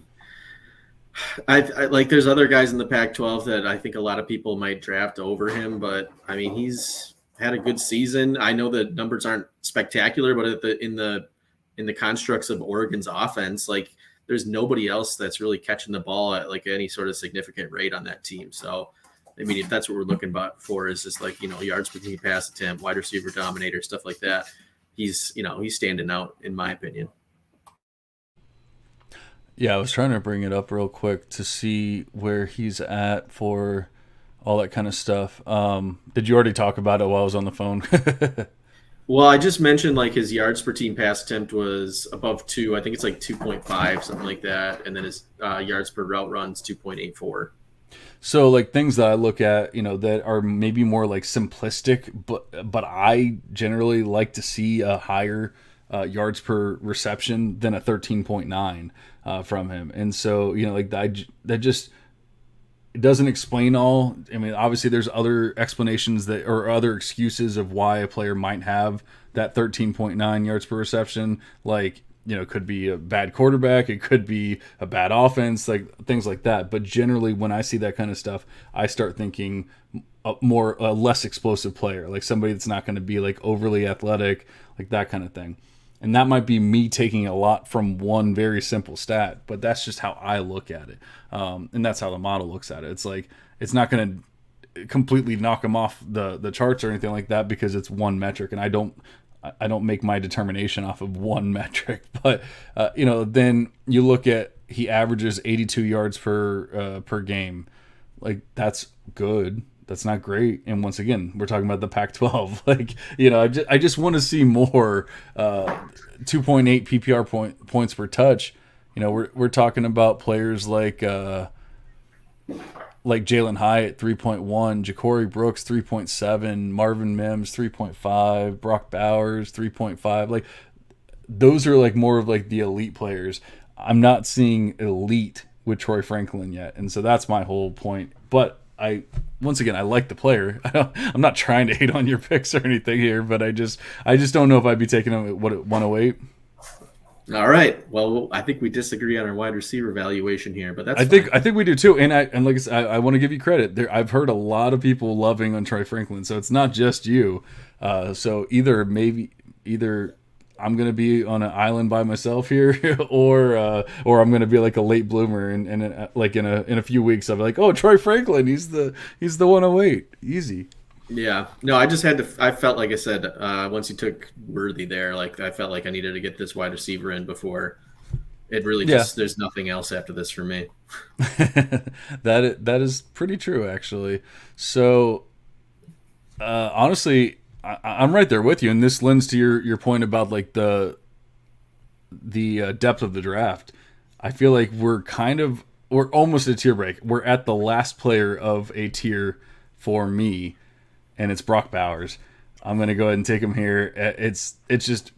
I like there's other guys in the Pac-12 that I think a lot of people might draft over him, but I mean he's had a good season. I know the numbers aren't spectacular, but in the constructs of Oregon's offense, like there's nobody else that's really catching the ball at like any sort of significant rate on that team. So, I mean, if that's what we're looking for is just like, yards per team pass attempt, wide receiver dominator, stuff like that. He's standing out in my opinion. Yeah, I was trying to bring it up real quick to see where he's at for all that kind of stuff. Did you already talk about it while I was on the phone? Well, I just mentioned like his yards per team pass attempt was above 2. I think it's like 2.5, something like that. And then his yards per route runs 2.84. So like things that I look at, that are maybe more like simplistic, but I generally like to see a higher yards per reception than a 13.9 from him. And so, like that just it doesn't explain all. I mean, obviously there's other explanations or other excuses of why a player might have that 13.9 yards per reception. Like, it could be a bad quarterback. It could be a bad offense, like things like that. But generally when I see that kind of stuff, I start thinking a less explosive player, like somebody that's not going to be like overly athletic, like that kind of thing. And that might be me taking a lot from one very simple stat, but that's just how I look at it. And that's how the model looks at it. It's like, it's not going to completely knock them off the charts or anything like that because it's one metric. And I don't make my determination off of one metric, but then you look at, he averages 82 yards per game. Like that's good. That's not great. And once again, we're talking about the Pac-12. Like, I just want to see more 2.8 PPR points per touch. We're talking about players like Jalen Hyatt 3.1, Ja'Cory Brooks 3.7, Marvin Mims 3.5, Brock Bowers 3.5. Like those are like more of like the elite players. I'm not seeing elite with Troy Franklin yet, and so that's my whole point. But once again, I like the player. I'm not trying to hate on your picks or anything here, but I just don't know if I'd be taking him at 108. All right. Well, I think we disagree on our wide receiver valuation here, but that's I think we do too. And like I said, I want to give you credit. I've heard a lot of people loving on Troy Franklin, so it's not just you. So either I'm going to be on an island by myself here, or I'm going to be like a late bloomer, and in a few weeks I'll be like, oh, Troy Franklin, he's the 108, easy. Yeah, no, I just had to. I felt like I said once you took Worthy there, like I felt like I needed to get this wide receiver in before it really just. There's nothing else after this for me. That is pretty true, actually. So honestly, I'm right there with you, and this lends to your point about like the depth of the draft. I feel like we're kind of we're almost a tier break. We're at the last player of a tier for me, and it's Brock Bowers. I'm going to go ahead and take him here. It's just,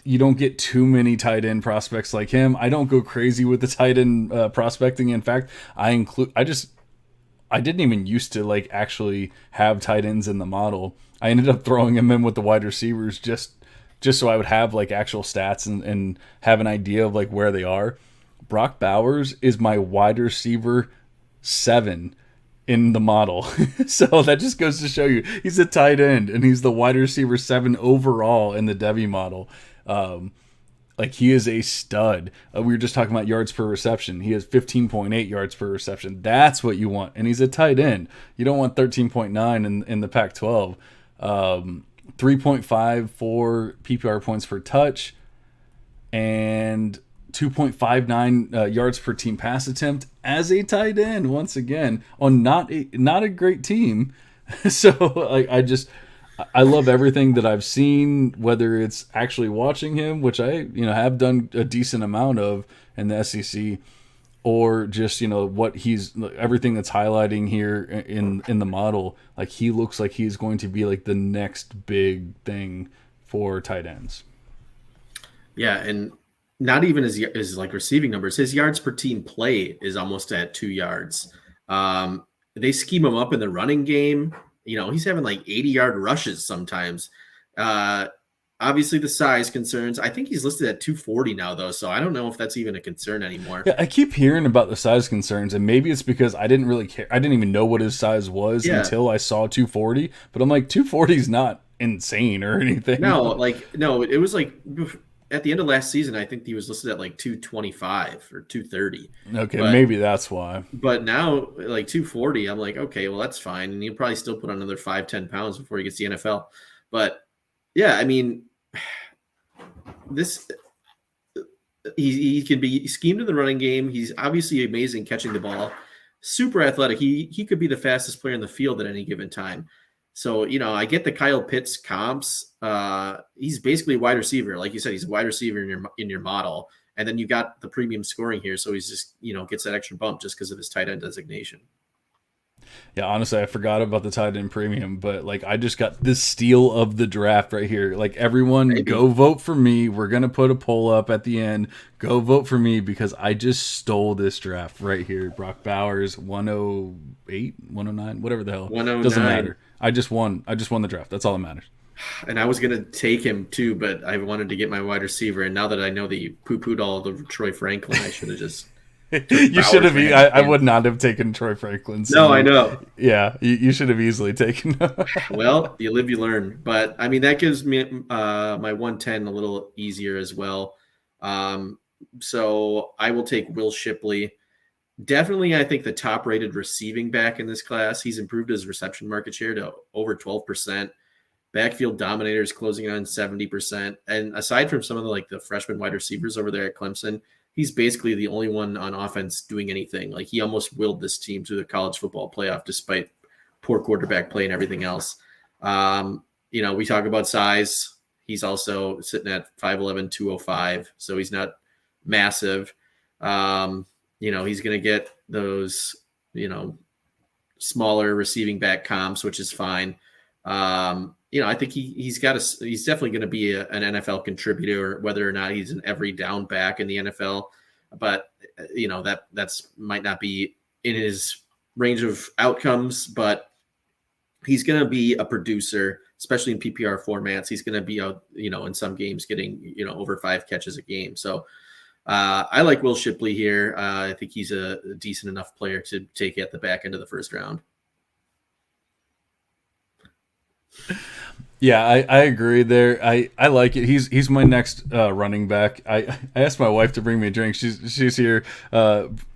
you don't get too many tight end prospects like him. I don't go crazy with the tight end prospecting. In fact, I didn't even used to like actually have tight ends in the model. I ended up throwing him in with the wide receivers just so I would have like actual stats and have an idea of like where they are. Brock Bowers is my wide receiver 7 in the model. So that just goes to show you he's a tight end and he's the wide receiver 7 overall in the Devy model. Like he is a stud. We were just talking about yards per reception. He has 15.8 yards per reception. That's what you want. And he's a tight end. You don't want 13.9 in the Pac-12. 3.5 for PPR points per touch and 2.59 yards per team pass attempt as a tight end once again on not a great team. So I love everything that I've seen, whether it's actually watching him, which I have done a decent amount of in the SEC, or just what he's everything that's highlighting here in the model. Like he looks like he's going to be like the next big thing for tight ends. Yeah, and not even his like receiving numbers. His yards per team play is almost at 2 yards. They scheme him up in the running game. He's having like 80-yard rushes sometimes. Obviously, the size concerns. I think he's listed at 240 now, though, so I don't know if that's even a concern anymore. Yeah, I keep hearing about the size concerns, and maybe it's because I didn't really care. I didn't even know what his size was until I saw 240. But I'm like, 240 is not insane or anything. No, it was like at the end of last season, I think he was listed at like 225 or 230. Okay, maybe that's why. But now, like 240, I'm like, okay, well, that's fine. And he'll probably still put on another 5-10 pounds before he gets the NFL. But yeah, I mean, he can be schemed in the running game. He's obviously amazing catching the ball, super athletic. He could be the fastest player in the field at any given time. So, I get the Kyle Pitts comps. He's basically a wide receiver. Like you said, he's a wide receiver in your model. And then you got the premium scoring here. So he's just, gets that extra bump just because of his tight end designation. Yeah, honestly, I forgot about the tight end premium, but like I just got this steal of the draft right here. Like everyone, go vote for me. We're gonna put a poll up at the end. Go vote for me because I just stole this draft right here. Brock Bowers, 108, 109, whatever the hell. 109. Doesn't matter. I just won the draft. That's all that matters. And I was gonna take him too, but I wanted to get my wide receiver. And now that I know that you poo-pooed all the Troy Franklin, I should have just. You should have. I would not have taken Troy Franklin. So, no, I know. Yeah, you should have easily taken. Well, you live, you learn. But I mean, that gives me my 110 a little easier as well. So I will take Will Shipley. Definitely, I think the top-rated receiving back in this class. He's improved his reception market share to over 12%. Backfield dominators closing in on 70%. And aside from some of the freshman wide receivers over there at Clemson, he's basically the only one on offense doing anything. Like he almost willed this team to the college football playoff despite poor quarterback play and everything else. We talk about size. He's also sitting at 5'11", 205. So he's not massive. He's going to get those, smaller receiving back comps, which is fine. I think he's definitely going to be an NFL contributor, whether or not he's an every down back in the NFL. But, that's might not be in his range of outcomes, but he's going to be a producer, especially in PPR formats. He's going to be out, in some games getting, over 5 catches a game. So I like Will Shipley here. I think he's a decent enough player to take at the back end of the first round. Yeah, I agree there. I like it. He's my next running back. I asked my wife to bring me a drink. She's here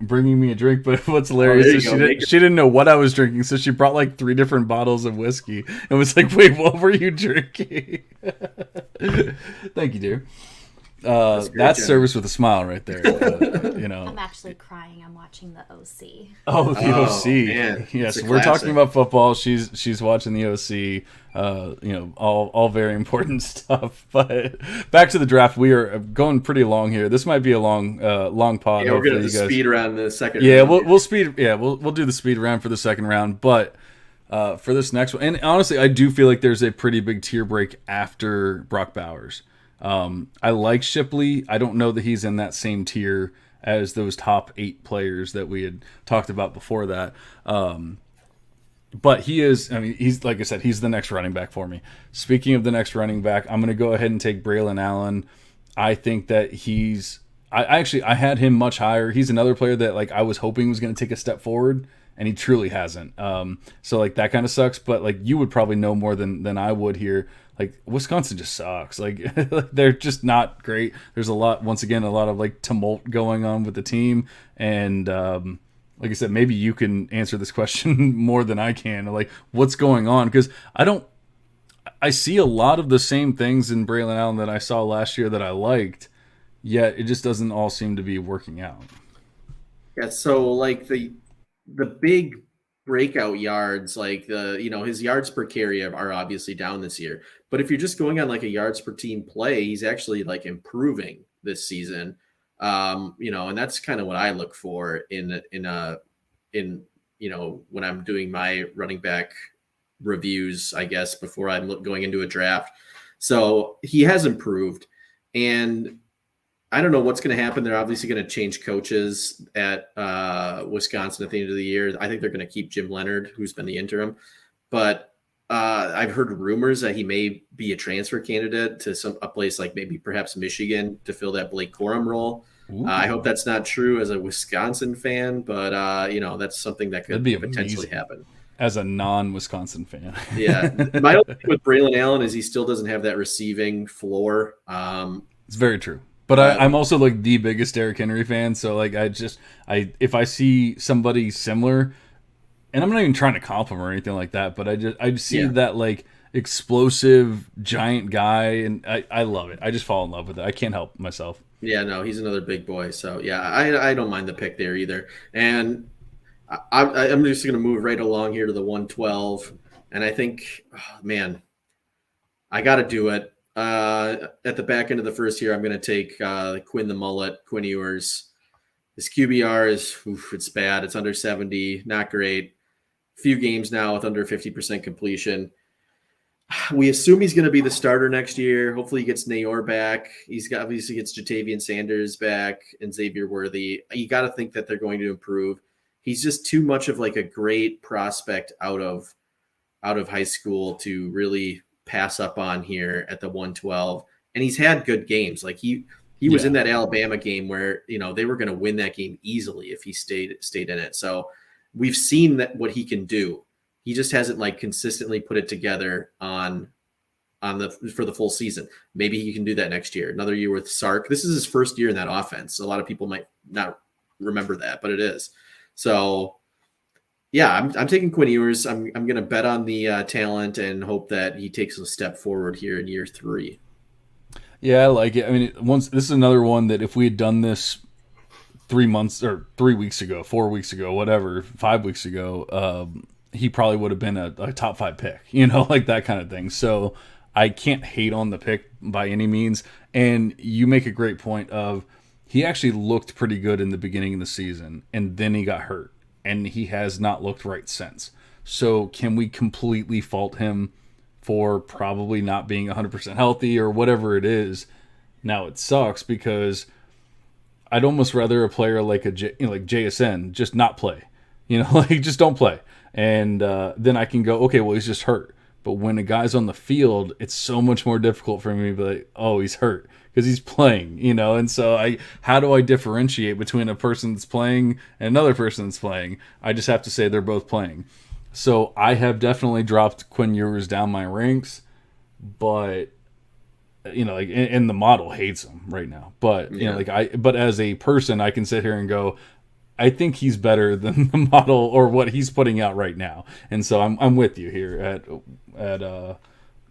bringing me a drink. But what's hilarious is she didn't know what I was drinking, so she brought like 3 different bottles of whiskey and was like, "Wait, what were you drinking?" Thank you, dear. That's service with a smile right there. I'm actually crying. I'm watching the OC. Oh, the OC. Man, yes, we're talking about football. She's watching the OC. All very important stuff. But back to the draft. We are going pretty long here. This might be a long pod. Yeah, we're gonna speed around the second. Yeah, round. we'll speed. Yeah, we'll do the speed round for the second round. But for this next one, and honestly, I do feel like there's a pretty big tier break after Brock Bowers. I like Shipley. I don't know that he's in that same tier as those top 8 players that we had talked about before that. But he is, he's, like I said, he's the next running back for me. Speaking of the next running back, I'm going to go ahead and take Braylon Allen. I think that I had him much higher. He's another player that I was hoping was going to take a step forward, and he truly hasn't. So that kind of sucks, but you would probably know more than I would here. Wisconsin just sucks. They're just not great. There's a lot of tumult going on with the team. And like I said, maybe you can answer this question more than I can. What's going on? Because I see a lot of the same things in Braylon Allen that I saw last year that I liked, yet it just doesn't all seem to be working out. Yeah, so the big breakout yards, his yards per carry are obviously down this year. But if you're just going on a yards per team play, he's actually improving this season. And that's kind of what I look for in when I'm doing my running back reviews, I guess, before I'm going into a draft. So he has improved, and I don't know what's going to happen. They're obviously going to change coaches at Wisconsin at the end of the year. I think they're going to keep Jim Leonard, who's been the interim. But I've heard rumors that he may be a transfer candidate to a place maybe perhaps Michigan to fill that Blake Corum role. I hope that's not true as a Wisconsin fan, but that's something that could potentially happen. As a non-Wisconsin fan. Yeah. My only thing with Braylon Allen is he still doesn't have that receiving floor. It's very true. But I'm also the biggest Derrick Henry fan, so if I see somebody similar, and I'm not even trying to compliment or anything like that, but I see that explosive giant guy, and I love it. I just fall in love with it. I can't help myself. Yeah, no, he's another big boy. So yeah, I don't mind the pick there either. And I'm just going to move right along here to the 112, and I think, I got to do it. At the back end of the first year, I'm going to take Quinn the Mullet, Quinn Ewers. His QBR is, it's bad. It's under 70, not great. Few games now with under 50% completion. We assume he's going to be the starter next year. Hopefully he gets Nayor back. Obviously gets Jatavian Sanders back and Xavier Worthy. You got to think that they're going to improve. He's just too much of a great prospect out of high school to really pass up on here at the 112. And he's had good games. He was in that Alabama game where they were going to win that game easily if he stayed in it. So we've seen what he can do. He just hasn't consistently put it together for the full season. Maybe he can do that next year. Another year with Sark. This is his first year in that offense. A lot of people might not remember that, but it is. So yeah, I'm taking Quinn Ewers. I'm going to bet on the talent and hope that he takes a step forward here in year 3. Yeah, I like it. This is another one that if we had done this 3 months or 3 weeks ago, 4 weeks ago, whatever, 5 weeks ago, he probably would have been a top 5 pick, that kind of thing. So I can't hate on the pick by any means. And you make a great point of he actually looked pretty good in the beginning of the season, and then he got hurt. And he has not looked right since. So can we completely fault him for probably not being 100% healthy or whatever it is? Now it sucks because I'd almost rather a player like JSN just not play. Just don't play. And then I can go, okay, well, he's just hurt. But when a guy's on the field, it's so much more difficult for me to be like, oh, he's hurt. Because he's playing, and so how do I differentiate between a person that's playing and another person that's playing? I just have to say they're both playing. So I have definitely dropped Quinn Ewers down my ranks, but and the model hates him right now. But but as a person, I can sit here and go, I think he's better than the model or what he's putting out right now. And so I'm with you here at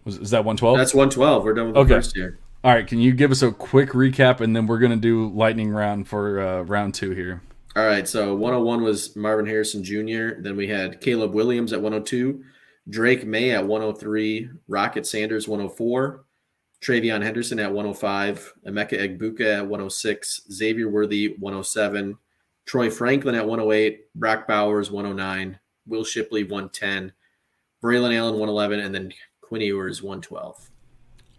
is that 112? That's 112. We're done with the first year. All right, can you give us a quick recap, and then we're going to do lightning round for round 2 here. All right, so 101 was Marvin Harrison Jr. Then we had Caleb Williams at 102, Drake Maye at 103, Rocket Sanders 104, Travion Henderson at 105, Emeka Egbuka at 106, Xavier Worthy 107, Troy Franklin at 108, Brock Bowers 109, Will Shipley 110, Braylon Allen 111, and then Quinn Ewers 112.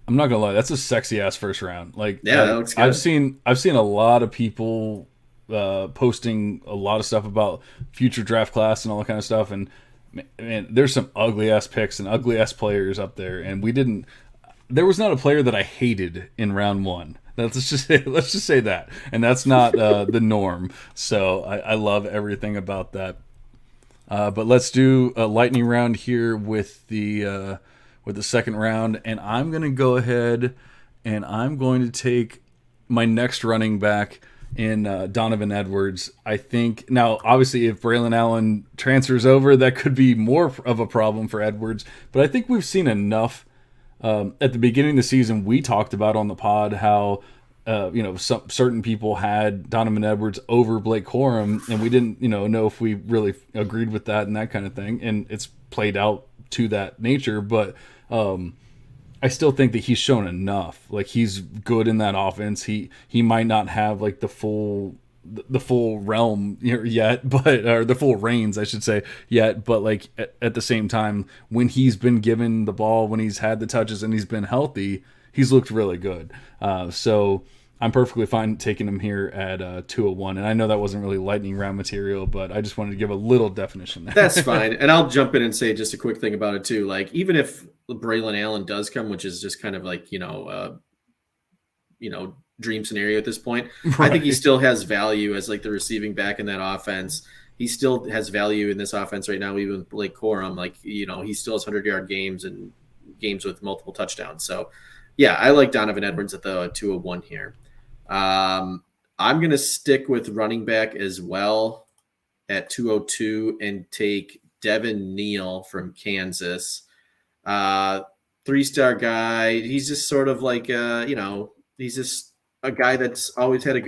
I'm not gonna lie, that's a sexy ass first round. Like, Yeah, that looks good. I've seen a lot of people posting a lot of stuff about future draft class and all that kind of stuff, and man, there's some ugly ass picks and ugly ass players up there, and there was not a player that I hated in round 1. Let's just say that, and that's not the norm. So I love everything about that. But let's do a lightning round here with the second round, and I'm going to go ahead and I'm going to take my next running back in Donovan Edwards. I think now, obviously, if Braylon Allen transfers over, that could be more of a problem for Edwards. But I think we've seen enough. At the beginning of the season, we talked about on the pod how certain people had Donovan Edwards over Blake Corum, and we didn't know if we really agreed with that and that kind of thing. And it's played out to that nature, but I still think that he's shown enough. Like, he's good in that offense. He might not have like the full realm yet, or the full reins, I should say, yet. But like at the same time, when he's been given the ball, when he's had the touches, and he's been healthy, he's looked really good. So I'm perfectly fine taking him here at 201. And I know that wasn't really lightning round material, but I just wanted to give a little definition there. That's fine. And I'll jump in and say just a quick thing about it too. Like, even if Braylon Allen does come, which is just kind of like, dream scenario at this point, right. I think he still has value as like the receiving back in that offense. He still has value in this offense right now, even with Blake Corum. Like, he still has 100-yard games and games with multiple touchdowns. So, yeah, I like Donovan Edwards at the 201 here. I'm going to stick with running back as well at 202 and take Devin Neal from Kansas. 3-star guy. He's just sort of like, he's just a guy that's always had a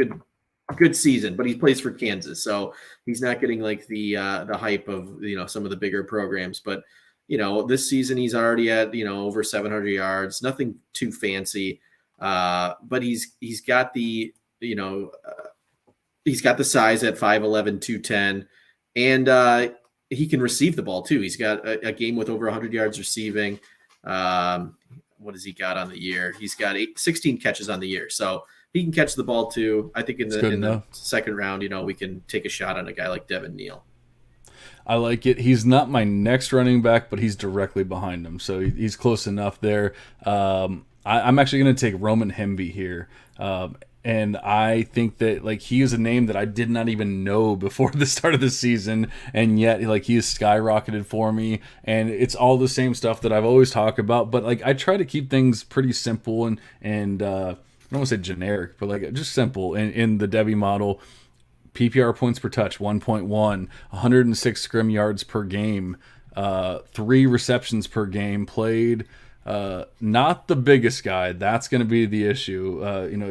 good season, but he plays for Kansas. So he's not getting like the hype of, some of the bigger programs. But, this season he's already at, over 700 yards, nothing too fancy. But he's got the, he's got the size at 5'11", 210, and he can receive the ball too. He's got a game with over 100 yards receiving. What has he got on the year? He's got 16 catches on the year. So he can catch the ball too. I think in the second round, we can take a shot on a guy like Devin Neal. I like it. He's not my next running back, but he's directly behind him, so he's close enough there. I'm actually going to take Roman Hemby here. And I think that like he is a name that I did not even know before the start of the season, and yet like he has skyrocketed for me. And it's all the same stuff that I've always talked about, but like I try to keep things pretty simple and I don't want to say generic, but like just simple in the Devy model. PPR points per touch 1.1, 106 scrim yards per game, 3 receptions per game played. Not the biggest guy. That's going to be the issue.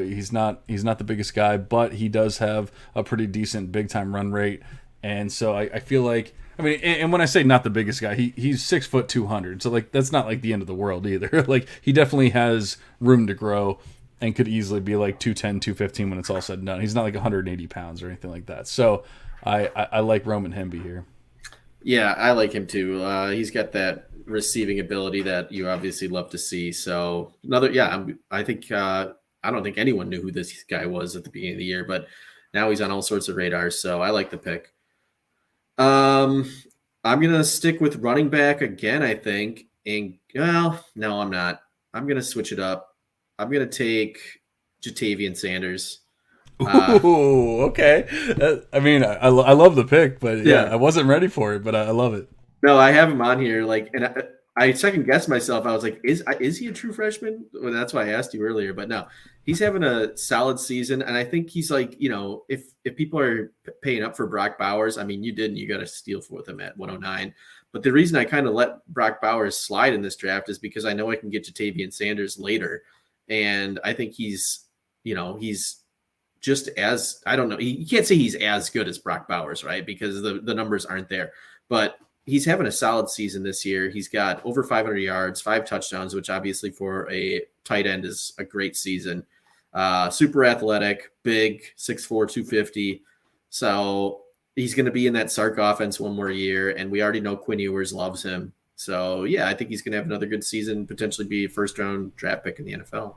He's not the biggest guy, but he does have a pretty decent big time run rate. And so I feel like, and when I say not the biggest guy, he's 6 foot 200. So like, that's not like the end of the world either. Like he definitely has room to grow and could easily be like 210, 215 when it's all said and done. He's not like 180 pounds or anything like that. So I like Roman Hemby here. Yeah, I like him too. He's got that receiving ability that you obviously love to see. So I think I don't think anyone knew who this guy was at the beginning of the year, but now he's on all sorts of radars. So I like the pick. I'm gonna stick with running back again, I think. And no, I'm not. I'm gonna switch it up. I'm gonna take Jatavian Sanders. Ooh, okay. I love the pick, but yeah, I wasn't ready for it, but I love it. No, I have him on here. Like, and I second guessed myself. I was like, is he a true freshman? Well, that's why I asked you earlier. But no, he's having a solid season, and I think he's like, if people are paying up for Brock Bowers, you got to steal with him at 109. But the reason I kind of let Brock Bowers slide in this draft is because I know I can get Jatavian Sanders later. And I think he's just as, I don't know, you can't say he's as good as Brock Bowers, right? Because the numbers aren't there. But he's having a solid season this year. He's got over 500 yards, 5 touchdowns, which obviously for a tight end is a great season. Super athletic, big, 6'4", 250. So he's going to be in that Sark offense one more year, and we already know Quinn Ewers loves him. So, yeah, I think he's going to have another good season, potentially be a first-round draft pick in the NFL.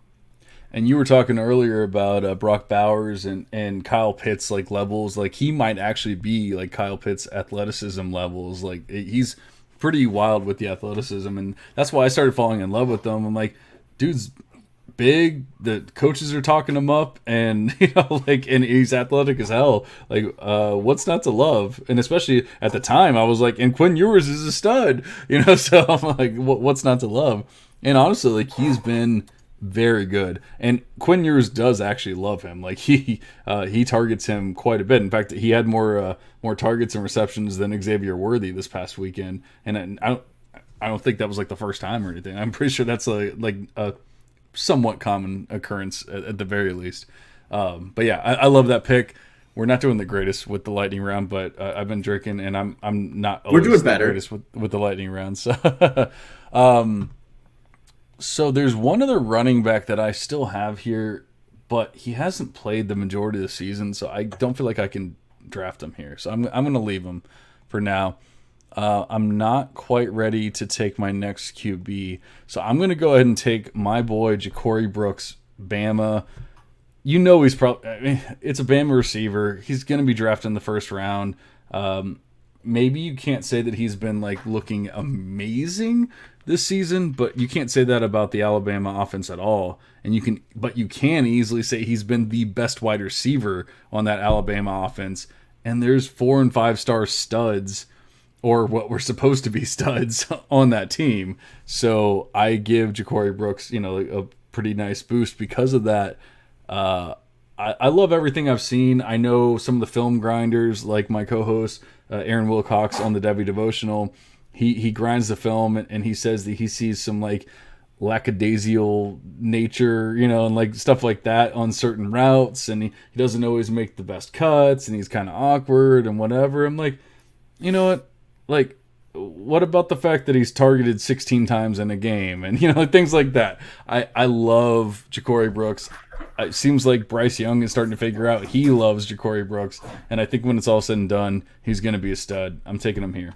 And you were talking earlier about Brock Bowers and Kyle Pitts like levels. Like he might actually be like Kyle Pitts athleticism levels. Like he's pretty wild with the athleticism, and that's why I started falling in love with him. I'm like, dude's big. The coaches are talking him up, and and he's athletic as hell. Like, what's not to love? And especially at the time, I was like, and Quinn Ewers is a stud. So I'm like, what's not to love? And honestly, like he's been very good, and Quinn Ewers does actually love him. Like he targets him quite a bit. In fact, he had more targets and receptions than Xavier Worthy this past weekend. And I don't think that was like the first time or anything. I'm pretty sure that's a somewhat common occurrence at the very least. But yeah, I love that pick. We're not doing the greatest with the lightning round, but I've been drinking, and I'm not. We're doing the better greatest with the lightning round. So. So there's one other running back that I still have here, but he hasn't played the majority of the season, so I don't feel like I can draft him here. So I'm going to leave him for now. I'm not quite ready to take my next QB, so I'm going to go ahead and take my boy Ja'Cory Brooks, Bama. He's probably it's a Bama receiver. He's going to be drafted in the first round. Maybe you can't say that he's been like looking amazing this season, but you can't say that about the Alabama offense at all. And you can easily say he's been the best wide receiver on that Alabama offense. And there's 4 and 5 star studs, or what were supposed to be studs, on that team. So I give Ja'Cory Brooks, a pretty nice boost because of that. I love everything I've seen. I know some of the film grinders, like my co-host Aaron Wilcox on the Devy Devotional. He grinds the film, and he says that he sees some like lackadaisical nature, and like stuff like that on certain routes, and he doesn't always make the best cuts, and he's kind of awkward and whatever. I'm like, you know what? Like, what about the fact that he's targeted 16 times in a game, and things like that? I love Ja'Cory Brooks. It seems like Bryce Young is starting to figure out he loves Ja'Cory Brooks, and I think when it's all said and done, he's going to be a stud. I'm taking him here.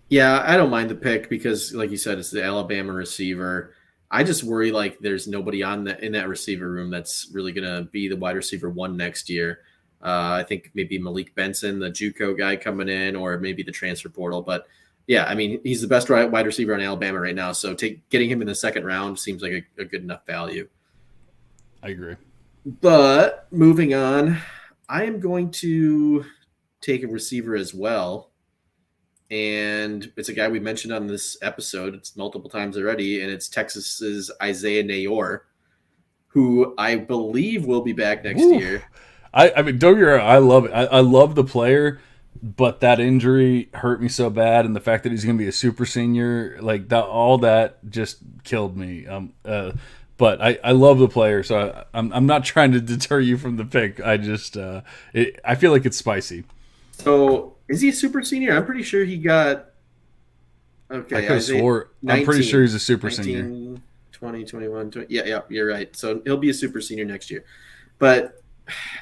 Yeah, I don't mind the pick because, like you said, it's the Alabama receiver. I just worry like there's nobody in that receiver room that's really going to be the wide receiver 1 next year. I think maybe Malik Benson, the JUCO guy coming in, or maybe the transfer portal. But yeah, I mean, he's the best wide receiver in Alabama right now. So getting him in the second round seems like a good enough value. I agree. But moving on, I am going to take a receiver as well. And it's a guy we mentioned on this episode. It's multiple times already, and it's Texas's Isaiah Nayor, who I believe will be back next year. I mean, don't get me wrong, I love it. I love the player, but that injury hurt me so bad, and the fact that he's going to be a super senior, like that, all that just killed me. But I love the player, so I'm not trying to deter you from the pick. I just I feel like it's spicy. So is he a super senior? I'm pretty sure he got. Okay, I could have swore. 19, I'm pretty sure he's a super 19, senior. 20, 21, 20. Yeah, you're right. So he'll be a super senior next year. But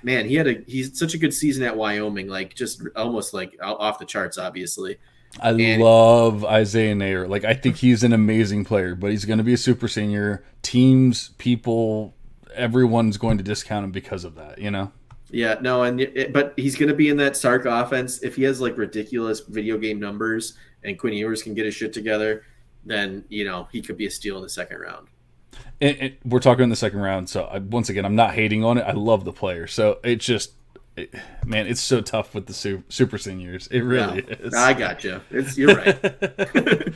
man, he's such a good season at Wyoming, like just almost like off the charts, obviously. I love Isaiah Nayor. Like, I think he's an amazing player, but he's going to be a super senior. Teams, people, everyone's going to discount him because of that, Yeah, no, but he's going to be in that Sark offense. If he has like ridiculous video game numbers and Quinn Ewers can get his shit together, then he could be a steal in the second round. And we're talking in the second round, so once again, I'm not hating on it. I love the player, so it's just, man, it's so tough with the super seniors. It really is. I got you. You're right.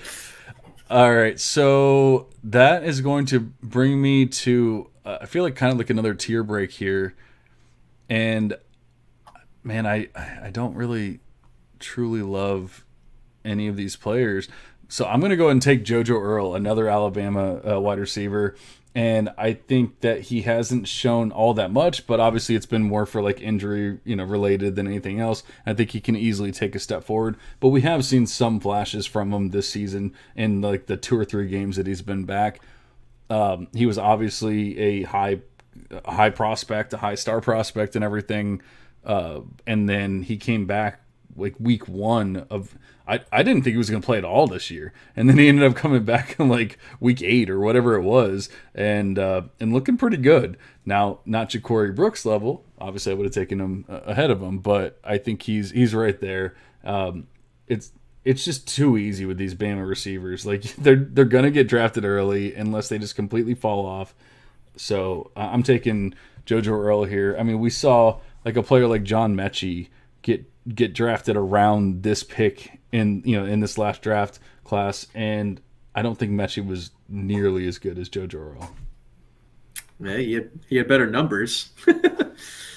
All right, so that is going to bring me to I feel like kind of like another tier break here. And man, I don't really truly love any of these players, So I'm going to go ahead and take JoJo Earl, another Alabama wide receiver. And I think that he hasn't shown all that much, but obviously it's been more for like injury, related than anything else. I think he can easily take a step forward. But we have seen some flashes from him this season in like the 2 or 3 games that he's been back. He was obviously a high prospect, a high star prospect, and everything. And then he came back like week 1 of. I didn't think he was going to play at all this year, and then he ended up coming back in like week 8 or whatever it was, and looking pretty good. Now, not Ja'Cory Brooks level. Obviously, I would have taken him ahead of him, but I think he's right there. It's just too easy with these Bama receivers. Like they're going to get drafted early unless they just completely fall off. So I'm taking JoJo Earl here. I mean, we saw like a player like John Mechie get drafted around this pick in this last draft class, and I don't think Mechie was nearly as good as JoJo Earl. Yeah, he had better numbers.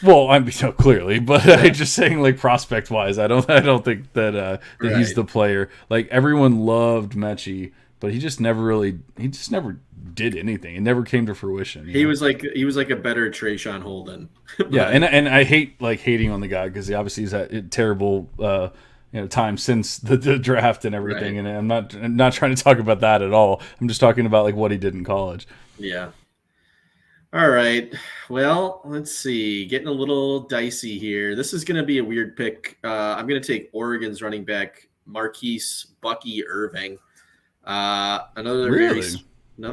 Well, I'm so clearly, but I'm just saying, like prospect wise, I don't think that Right. he's the player. Like everyone loved Mechie, but he just never did anything. It never came to fruition. He was like a better Trayshawn Holden. Yeah, and I hate hating on the guy because he obviously he's had terrible time since the draft and everything, Right. and I'm not trying to talk about that at all. I'm just talking about like what he did in college. Yeah. All right. Well, let's see. Getting a little dicey here. This is going to be a weird pick. I'm going to take Oregon's running back Marquise Bucky Irving. Another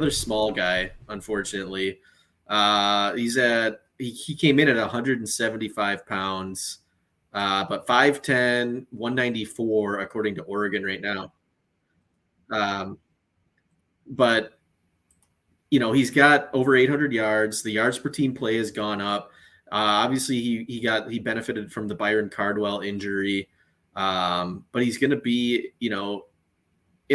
small guy, unfortunately. He came in at 175 pounds, but 5'10", 194 according to Oregon right now. But he's got over 800 yards. The yards per team play has gone up. Obviously, he benefited from the Byron Cardwell injury, but he's going to be in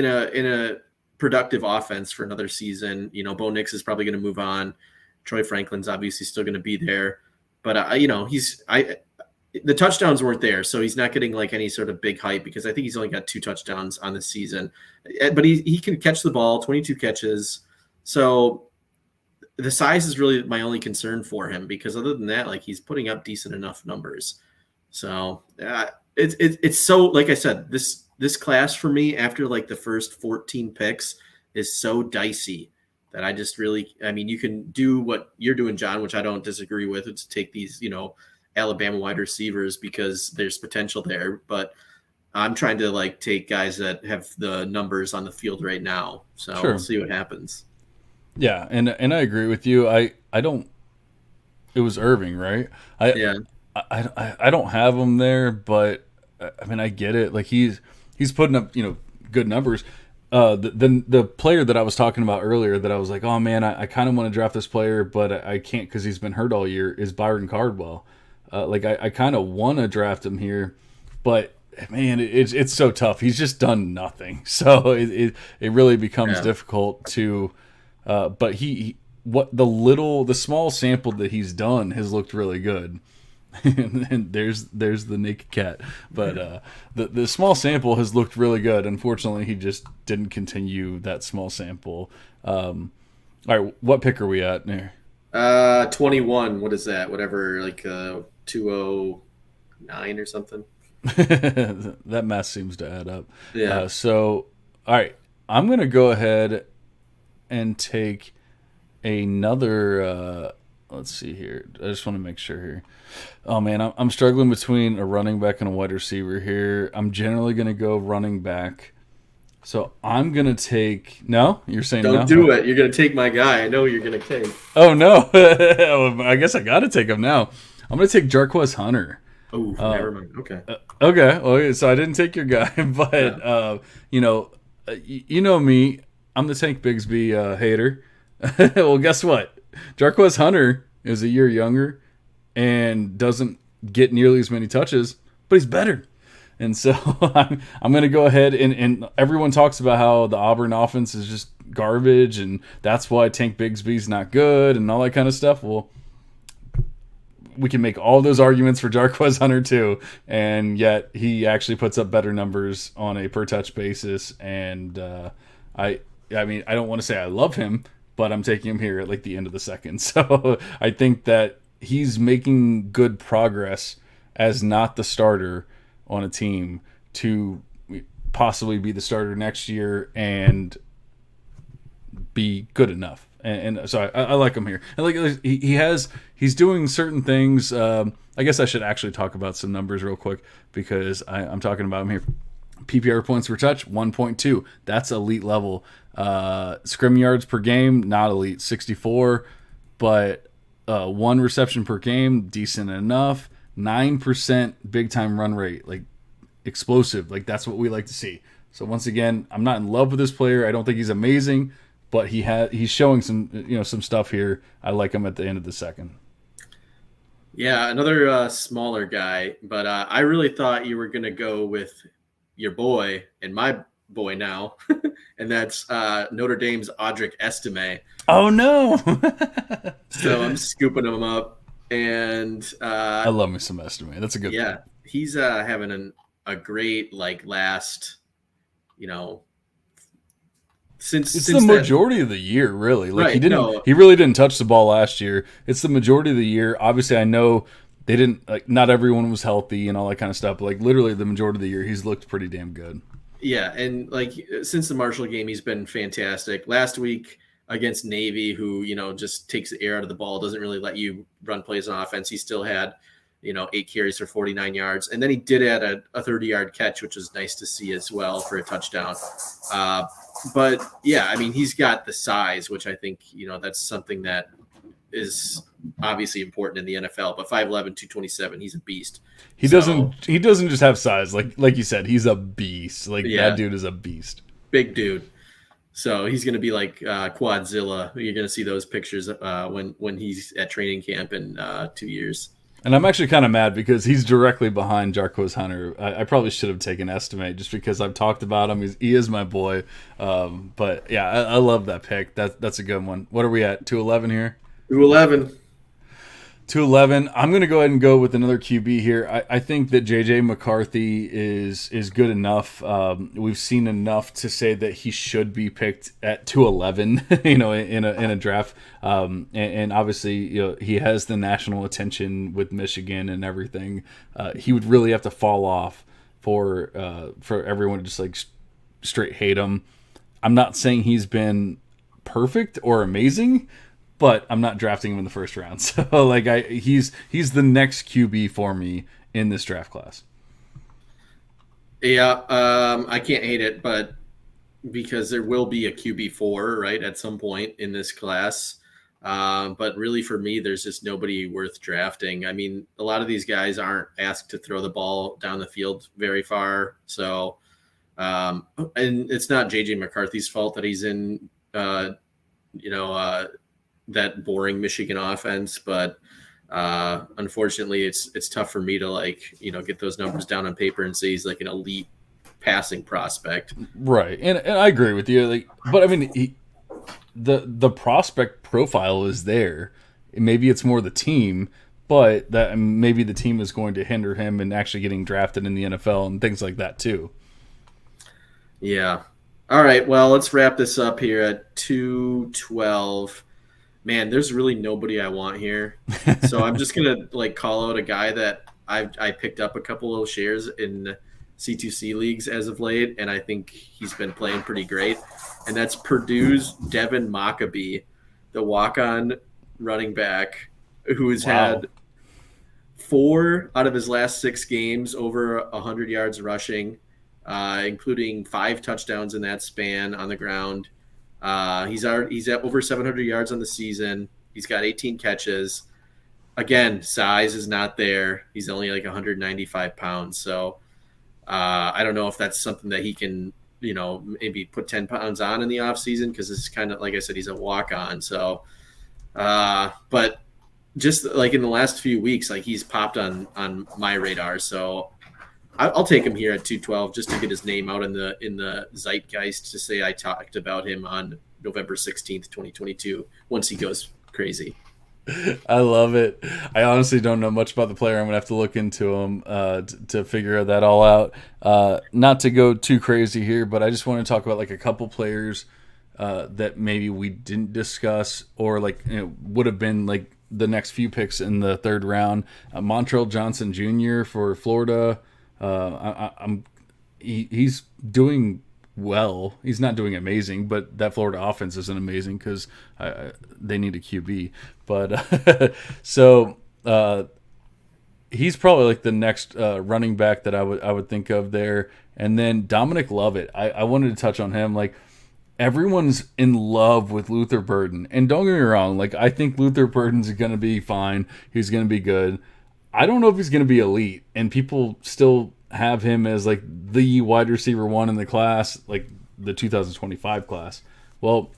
a productive offense for another season. Bo Nix is probably going to move on. Troy Franklin's obviously still going to be there, but the touchdowns weren't there, so he's not getting like any sort of big hype because I think he's only got 2 touchdowns on the season, but he can catch the ball, 22 catches. So the size is really my only concern for him because other than that, like he's putting up decent enough numbers. So it's so, like I said, this class for me after like the first 14 picks is so dicey that I just really, I mean, you can do what you're doing, John, which I don't disagree with. It's take these, Alabama wide receivers because there's potential there, but I'm trying to like take guys that have the numbers on the field right now. So Sure. We'll see what happens. Yeah, and I agree with you. I don't. It was Irving, right? Yeah. I don't have him there, but I mean I get it. Like he's putting up good numbers. The player that I was talking about earlier that I was like, oh man, I kind of want to draft this player, but I can't because he's been hurt all year. Is Byron Cardwell? I kind of want to draft him here, but man, it's so tough. He's just done nothing, so it really becomes difficult to. But the small sample that he's done has looked really good. And there's the naked cat, but the small sample has looked really good. Unfortunately, he just didn't continue that small sample. All right, what pick are we at there? 21. What is that? Whatever, like 209 or something. That math seems to add up. Yeah. So, all right, I'm gonna go ahead and take another. Let's see here. I just want to make sure here. Oh man, I'm struggling between a running back and a wide receiver here. I'm generally gonna go running back. So I'm gonna take. No, you're saying Don't no? do it. You're gonna take my guy. I know you're gonna take. Oh no! I guess I gotta take him now. I'm gonna take Jarquez Hunter. Oh, never mind. Okay. Okay. Well, so I didn't take your guy, but you know me. I'm the Tank Bigsby hater. Well, guess what? Jarquez Hunter is a year younger and doesn't get nearly as many touches, but he's better. And so I'm going to go ahead and everyone talks about how the Auburn offense is just garbage and that's why Tank Bigsby's not good and all that kind of stuff. Well, we can make all those arguments for Jarquez Hunter too, and yet he actually puts up better numbers on a per touch basis. And I mean, I don't want to say I love him, but I'm taking him here at like the end of the second. So I think that he's making good progress as not the starter on a team to possibly be the starter next year and be good enough. And so I like him here. And like he's doing certain things. I guess I should actually talk about some numbers real quick because I'm talking about him here. PPR points per touch, 1.2. That's elite level. Scrim yards per game, not elite, 64. But 1 reception per game, decent enough. 9% big time run rate, like explosive. Like that's what we like to see. So once again, I'm not in love with this player. I don't think he's amazing, but he's showing some stuff here. I like him at the end of the second. Yeah, another smaller guy, but I really thought you were going to go with your boy and my boy now, and that's Notre Dame's Audric Estime. Oh, no. So I'm scooping him up, and I love me some Estime. That's a good yeah, pick. He's having a great, last, since the majority of the year, really. Like right, he really didn't touch the ball last year. It's the majority of the year. Obviously, I know they didn't, not everyone was healthy and all that kind of stuff, but literally the majority of the year, he's looked pretty damn good. Yeah, and since the Marshall game, he's been fantastic. Last week against Navy, who just takes the air out of the ball, doesn't really let you run plays on offense. He still had 8 carries for 49 yards, and then he did add a 30-yard catch, which was nice to see as well for a touchdown. But yeah, I mean, he's got the size, which I think that's something that is obviously important in the NFL. But 5'11", 227, he's a beast. He doesn't just have size, like you said, he's a beast. That dude is a beast. Big dude. So he's going to be like Quadzilla. You're going to see those pictures when he's at training camp in 2 years. And I'm actually kind of mad because he's directly behind Jarquez Hunter. I probably should have taken Estime just because I've talked about him. He is my boy. But yeah, I love that pick. That's a good one. What are we at? 211 here? 211. 211. I'm going to go ahead and go with another QB here. I think that J.J. McCarthy is good enough. We've seen enough to say that he should be picked at 211, in a draft. And obviously, he has the national attention with Michigan and everything. He would really have to fall off for everyone to just straight hate him. I'm not saying he's been perfect or amazing, but I'm not drafting him in the first round. So he's the next QB for me in this draft class. Yeah, I can't hate it, but because there will be a QB4, right, at some point in this class. But really for me, there's just nobody worth drafting. I mean, a lot of these guys aren't asked to throw the ball down the field very far. So, and it's not JJ McCarthy's fault that he's in, that boring Michigan offense, but unfortunately it's tough for me to get those numbers down on paper and say he's like an elite passing prospect. Right. And I agree with you. But I mean, the prospect profile is there. Maybe it's more the team, but that maybe the team is going to hinder him in actually getting drafted in the NFL and things like that too. Yeah. All right. Well, let's wrap this up here at 212. Man, there's really nobody I want here. So I'm just going to call out a guy that I picked up a couple of shares in C2C leagues as of late, and I think he's been playing pretty great. And that's Purdue's Devin Maccabee, the walk-on running back who has had 4 out of his last 6 games over 100 yards rushing, including 5 touchdowns in that span on the ground. He's at over 700 yards on the season. He's got 18 catches. Again, size is not there. He's only 195 pounds. So I don't know if that's something that he can, maybe put 10 pounds on in the offseason because it's kind of, like I said, he's a walk-on. So, but just in the last few weeks, he's popped on my radar. So I'll take him here at 212 just to get his name out in the zeitgeist to say I talked about him on November 16th, 2022, once he goes crazy. I love it. I honestly don't know much about the player. I'm gonna have to look into him to figure that all out. Not to go too crazy here, but I just want to talk about like a couple players that maybe we didn't discuss, or like would have been like the next few picks in the third round. Montrell Johnson Jr. for Florida. He's doing well. He's not doing amazing, but that Florida offense isn't amazing because they need a QB. But he's probably like the next running back that I would think of there. And then Dominic Lovett. I wanted to touch on him. Like, everyone's in love with Luther Burden, and don't get me wrong. Like, I think Luther Burden's going to be fine. He's going to be good. I don't know if he's going to be elite, and people still have him as like the wide receiver one in the class, like the 2025 class. Well,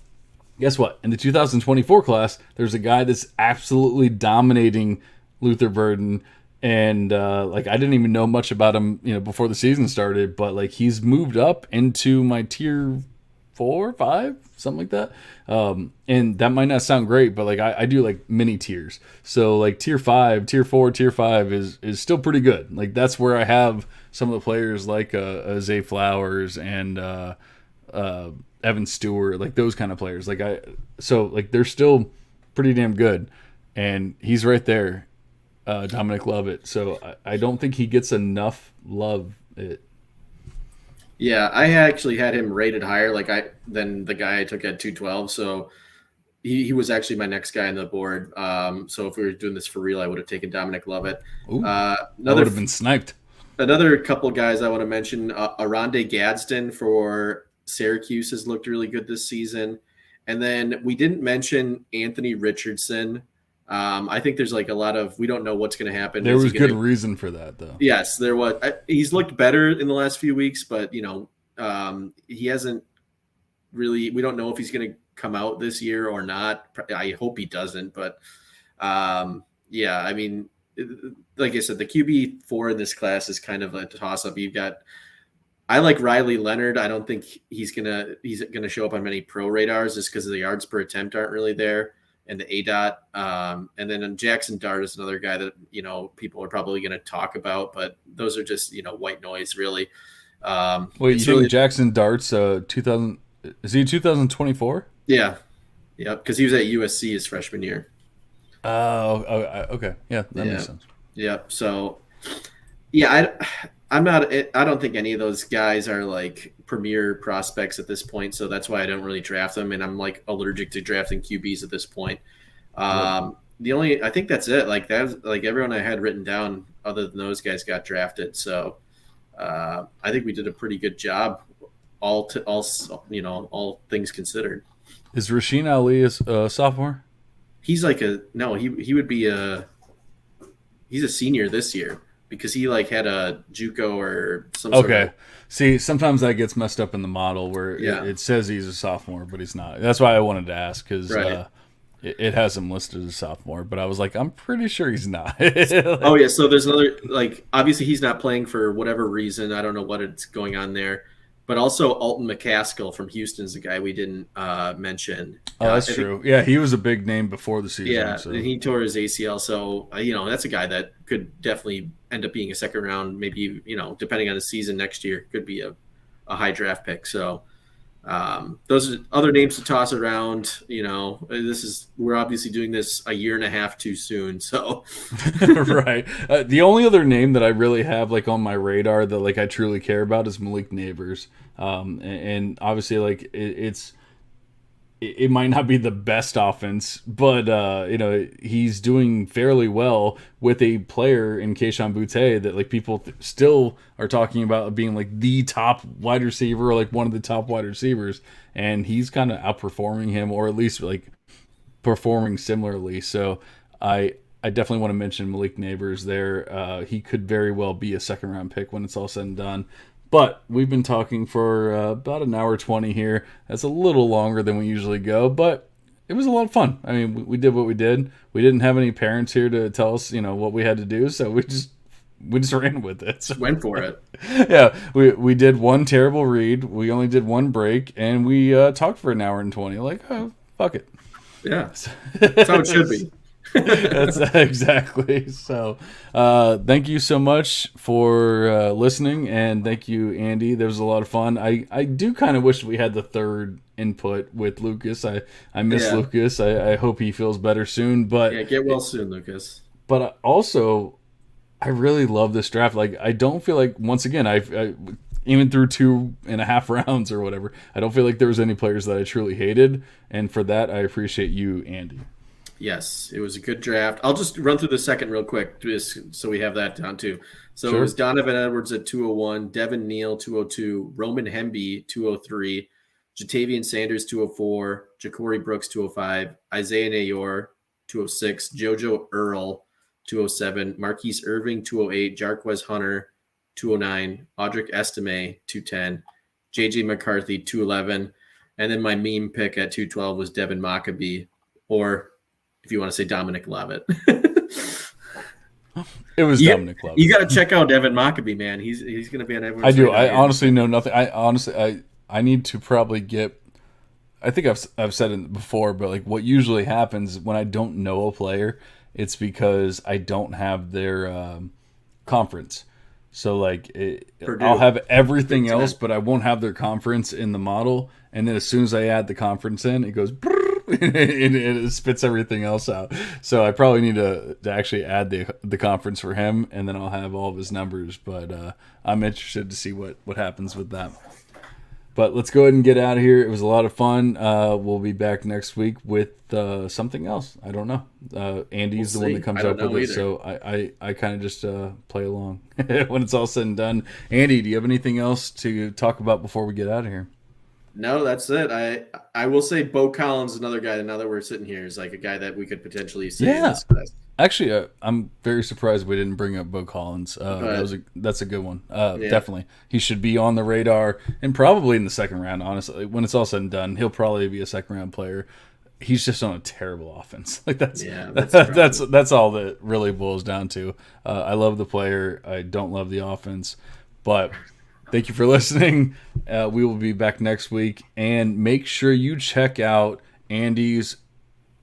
guess what? In the 2024 class, there's a guy that's absolutely dominating Luther Burden, and like, I didn't even know much about him, before the season started, but like, he's moved up into my tier 4, 5, something like that. And that might not sound great, but like, I do like mini tiers. So like tier 5, tier 4, tier 5 is still pretty good. Like, that's where I have some of the players like Zay Flowers and Evan Stewart, like those kind of players. So they're still pretty damn good, and he's right there, Dominic Lovett. So I don't think he gets enough love. Yeah, I actually had him rated higher than the guy I took at 212. So he was actually my next guy on the board. So if we were doing this for real, I would have taken Dominic Lovett. Ooh, that would have been sniped. Another couple guys I want to mention, Aronde Gadsden for Syracuse has looked really good this season. And then we didn't mention Anthony Richardson. I think there's like a lot of, we don't know what's going to happen. There was good reason for that, though. Yes, there was. He's looked better in the last few weeks, but he hasn't really. We don't know if he's going to come out this year or not. I hope he doesn't, but yeah, I mean, like I said, the QB4 in this class is kind of a toss-up. I like Riley Leonard. I don't think he's gonna show up on many pro radars just because the yards per attempt aren't really there, and the ADOT. And then Jackson Dart is another guy that people are probably going to talk about, but those are just white noise, really. Wait, you think Jackson Dart's 2000? Is he 2024? Yeah, because he was at USC his freshman year. Oh, okay, yeah, that makes sense. Yeah, so yeah, I don't think any of those guys are like premier prospects at this point, so that's why I don't really draft them, and I'm like allergic to drafting QBs at this point. I think that's it. Like that's like everyone I had written down other than those guys got drafted. So I think we did a pretty good job, all things considered. Is Rasheen Ali a sophomore? He's like he would be he's a senior this year because he like had a JUCO or something. Okay. See, sometimes that gets messed up in the model where it says he's a sophomore, but he's not. That's why I wanted to ask, because it has him listed as a sophomore, but I was like, I'm pretty sure he's not. Oh yeah, so there's another, like, obviously he's not playing for whatever reason. I don't know what it's going on there. But also Alton McCaskill from Houston is a guy we didn't mention. Oh, that's true. Yeah, he was a big name before the season. Yeah, so. And he tore his ACL. So, that's a guy that could definitely end up being a second round, maybe, depending on the season next year, could be a high draft pick. So those are other names to toss around. We're obviously doing this a year and a half too soon. So right. The only other name that I really have like on my radar that like I truly care about is Malik Neighbors. And obviously like it might not be the best offense, but he's doing fairly well with a player in Kayshon Boutte that like people still are talking about being like the top wide receiver, or like one of the top wide receivers, and he's kind of outperforming him, or at least like performing similarly. So I definitely want to mention Malik Neighbors there. He could very well be a second round pick when it's all said and done. But we've been talking for about an hour 20 here. That's a little longer than we usually go, but it was a lot of fun. I mean, we did what we did. We didn't have any parents here to tell us, what we had to do, so we just ran with it. So, went for it. Yeah, we did one terrible read. We only did one break, and we talked for an hour and 20. Like, oh, fuck it. Yeah, that's how it should be. That's exactly. So, thank you so much for listening, and thank you, Andy. There was a lot of fun. I do kind of wish we had the third input with Lucas. I miss Yeah. Lucas. I hope he feels better soon. But Yeah, get well soon, Lucas. but also, I really love this draft. Like, I don't feel like, once again, I even through 2.5 rounds or whatever, I don't feel like there was any players that I truly hated, and for that, I appreciate you, Andy. Yes, it was a good draft. I'll just run through the second real quick, just so we have that down too. So Sure. it was Donovan Edwards at 201, Devin Neal 202, Roman Hemby 203, Jatavian Sanders 204, Ja'Cory Brooks 205, Isaiah Nayor 206, JoJo Earl 207, Marquise Irving 208, Jarquez Hunter 209, Audric Estime 210, JJ McCarthy 211, and then my meme pick at 212 was Devin Maccabee, or if you want to say Dominic Lovett. It was Dominic Lovett. You got to check out Devin Maccabee, man. He's going to be on everyone's I do. radar I here. honestly know nothing. I need to probably get. I think I've said it before, but like what usually happens when I don't know a player, it's because I don't have their conference. So like I'll have everything else, but I won't have their conference in the model. And then as soon as I add the conference in, it goes and it spits everything else out. So I probably need to actually add the conference for him, and then I'll have all of his numbers. But I'm interested to see what happens with that. But let's go ahead and get out of here. It was a lot of fun. We'll be back next week with something else. I don't know. Andy's the one that comes up with it, so I kind of just play along when it's all said and done. Andy, do you have anything else to talk about before we get out of here? No, that's it. I will say Bo Collins, another guy that now that we're sitting here, is like a guy that we could potentially see in this class. Actually, I'm very surprised we didn't bring up Bo Collins. That's a good one. Definitely, he should be on the radar, and probably in the second round. Honestly, when it's all said and done, he'll probably be a second round player. He's just on a terrible offense. Like that's all that really boils down to. I love the player. I don't love the offense, but. Thank you for listening. We will be back next week, and make sure you check out Andy's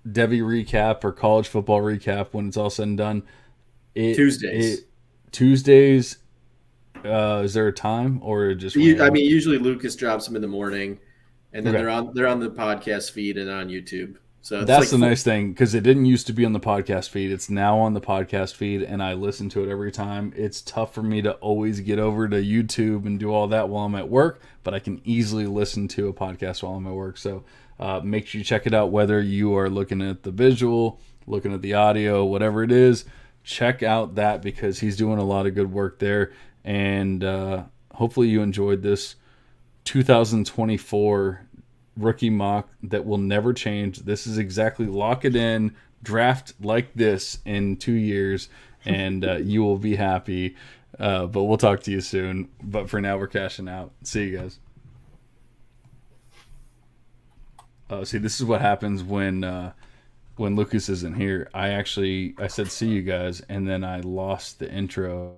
Devy recap or college football recap when it's all said and done. Tuesdays. Tuesdays. Is there a time or just? I mean, usually Lucas drops them in the morning, and then they're on the podcast feed and on YouTube. So it's that's the nice thing, because it didn't used to be on the podcast feed. It's now on the podcast feed, and I listen to it every time. It's tough for me to always get over to YouTube and do all that while I'm at work, but I can easily listen to a podcast while I'm at work. So make sure you check it out, whether you are looking at the visual, looking at the audio, whatever it is. Check out that, because he's doing a lot of good work there. And hopefully you enjoyed this 2024 rookie mock that will never change. This is exactly lock it in, draft like this in 2 years, and you will be happy. But we'll talk to you soon. But for now, we're cashing out. See you guys. See, this is what happens when Lucas isn't here. I said see you guys, and then I lost the intro.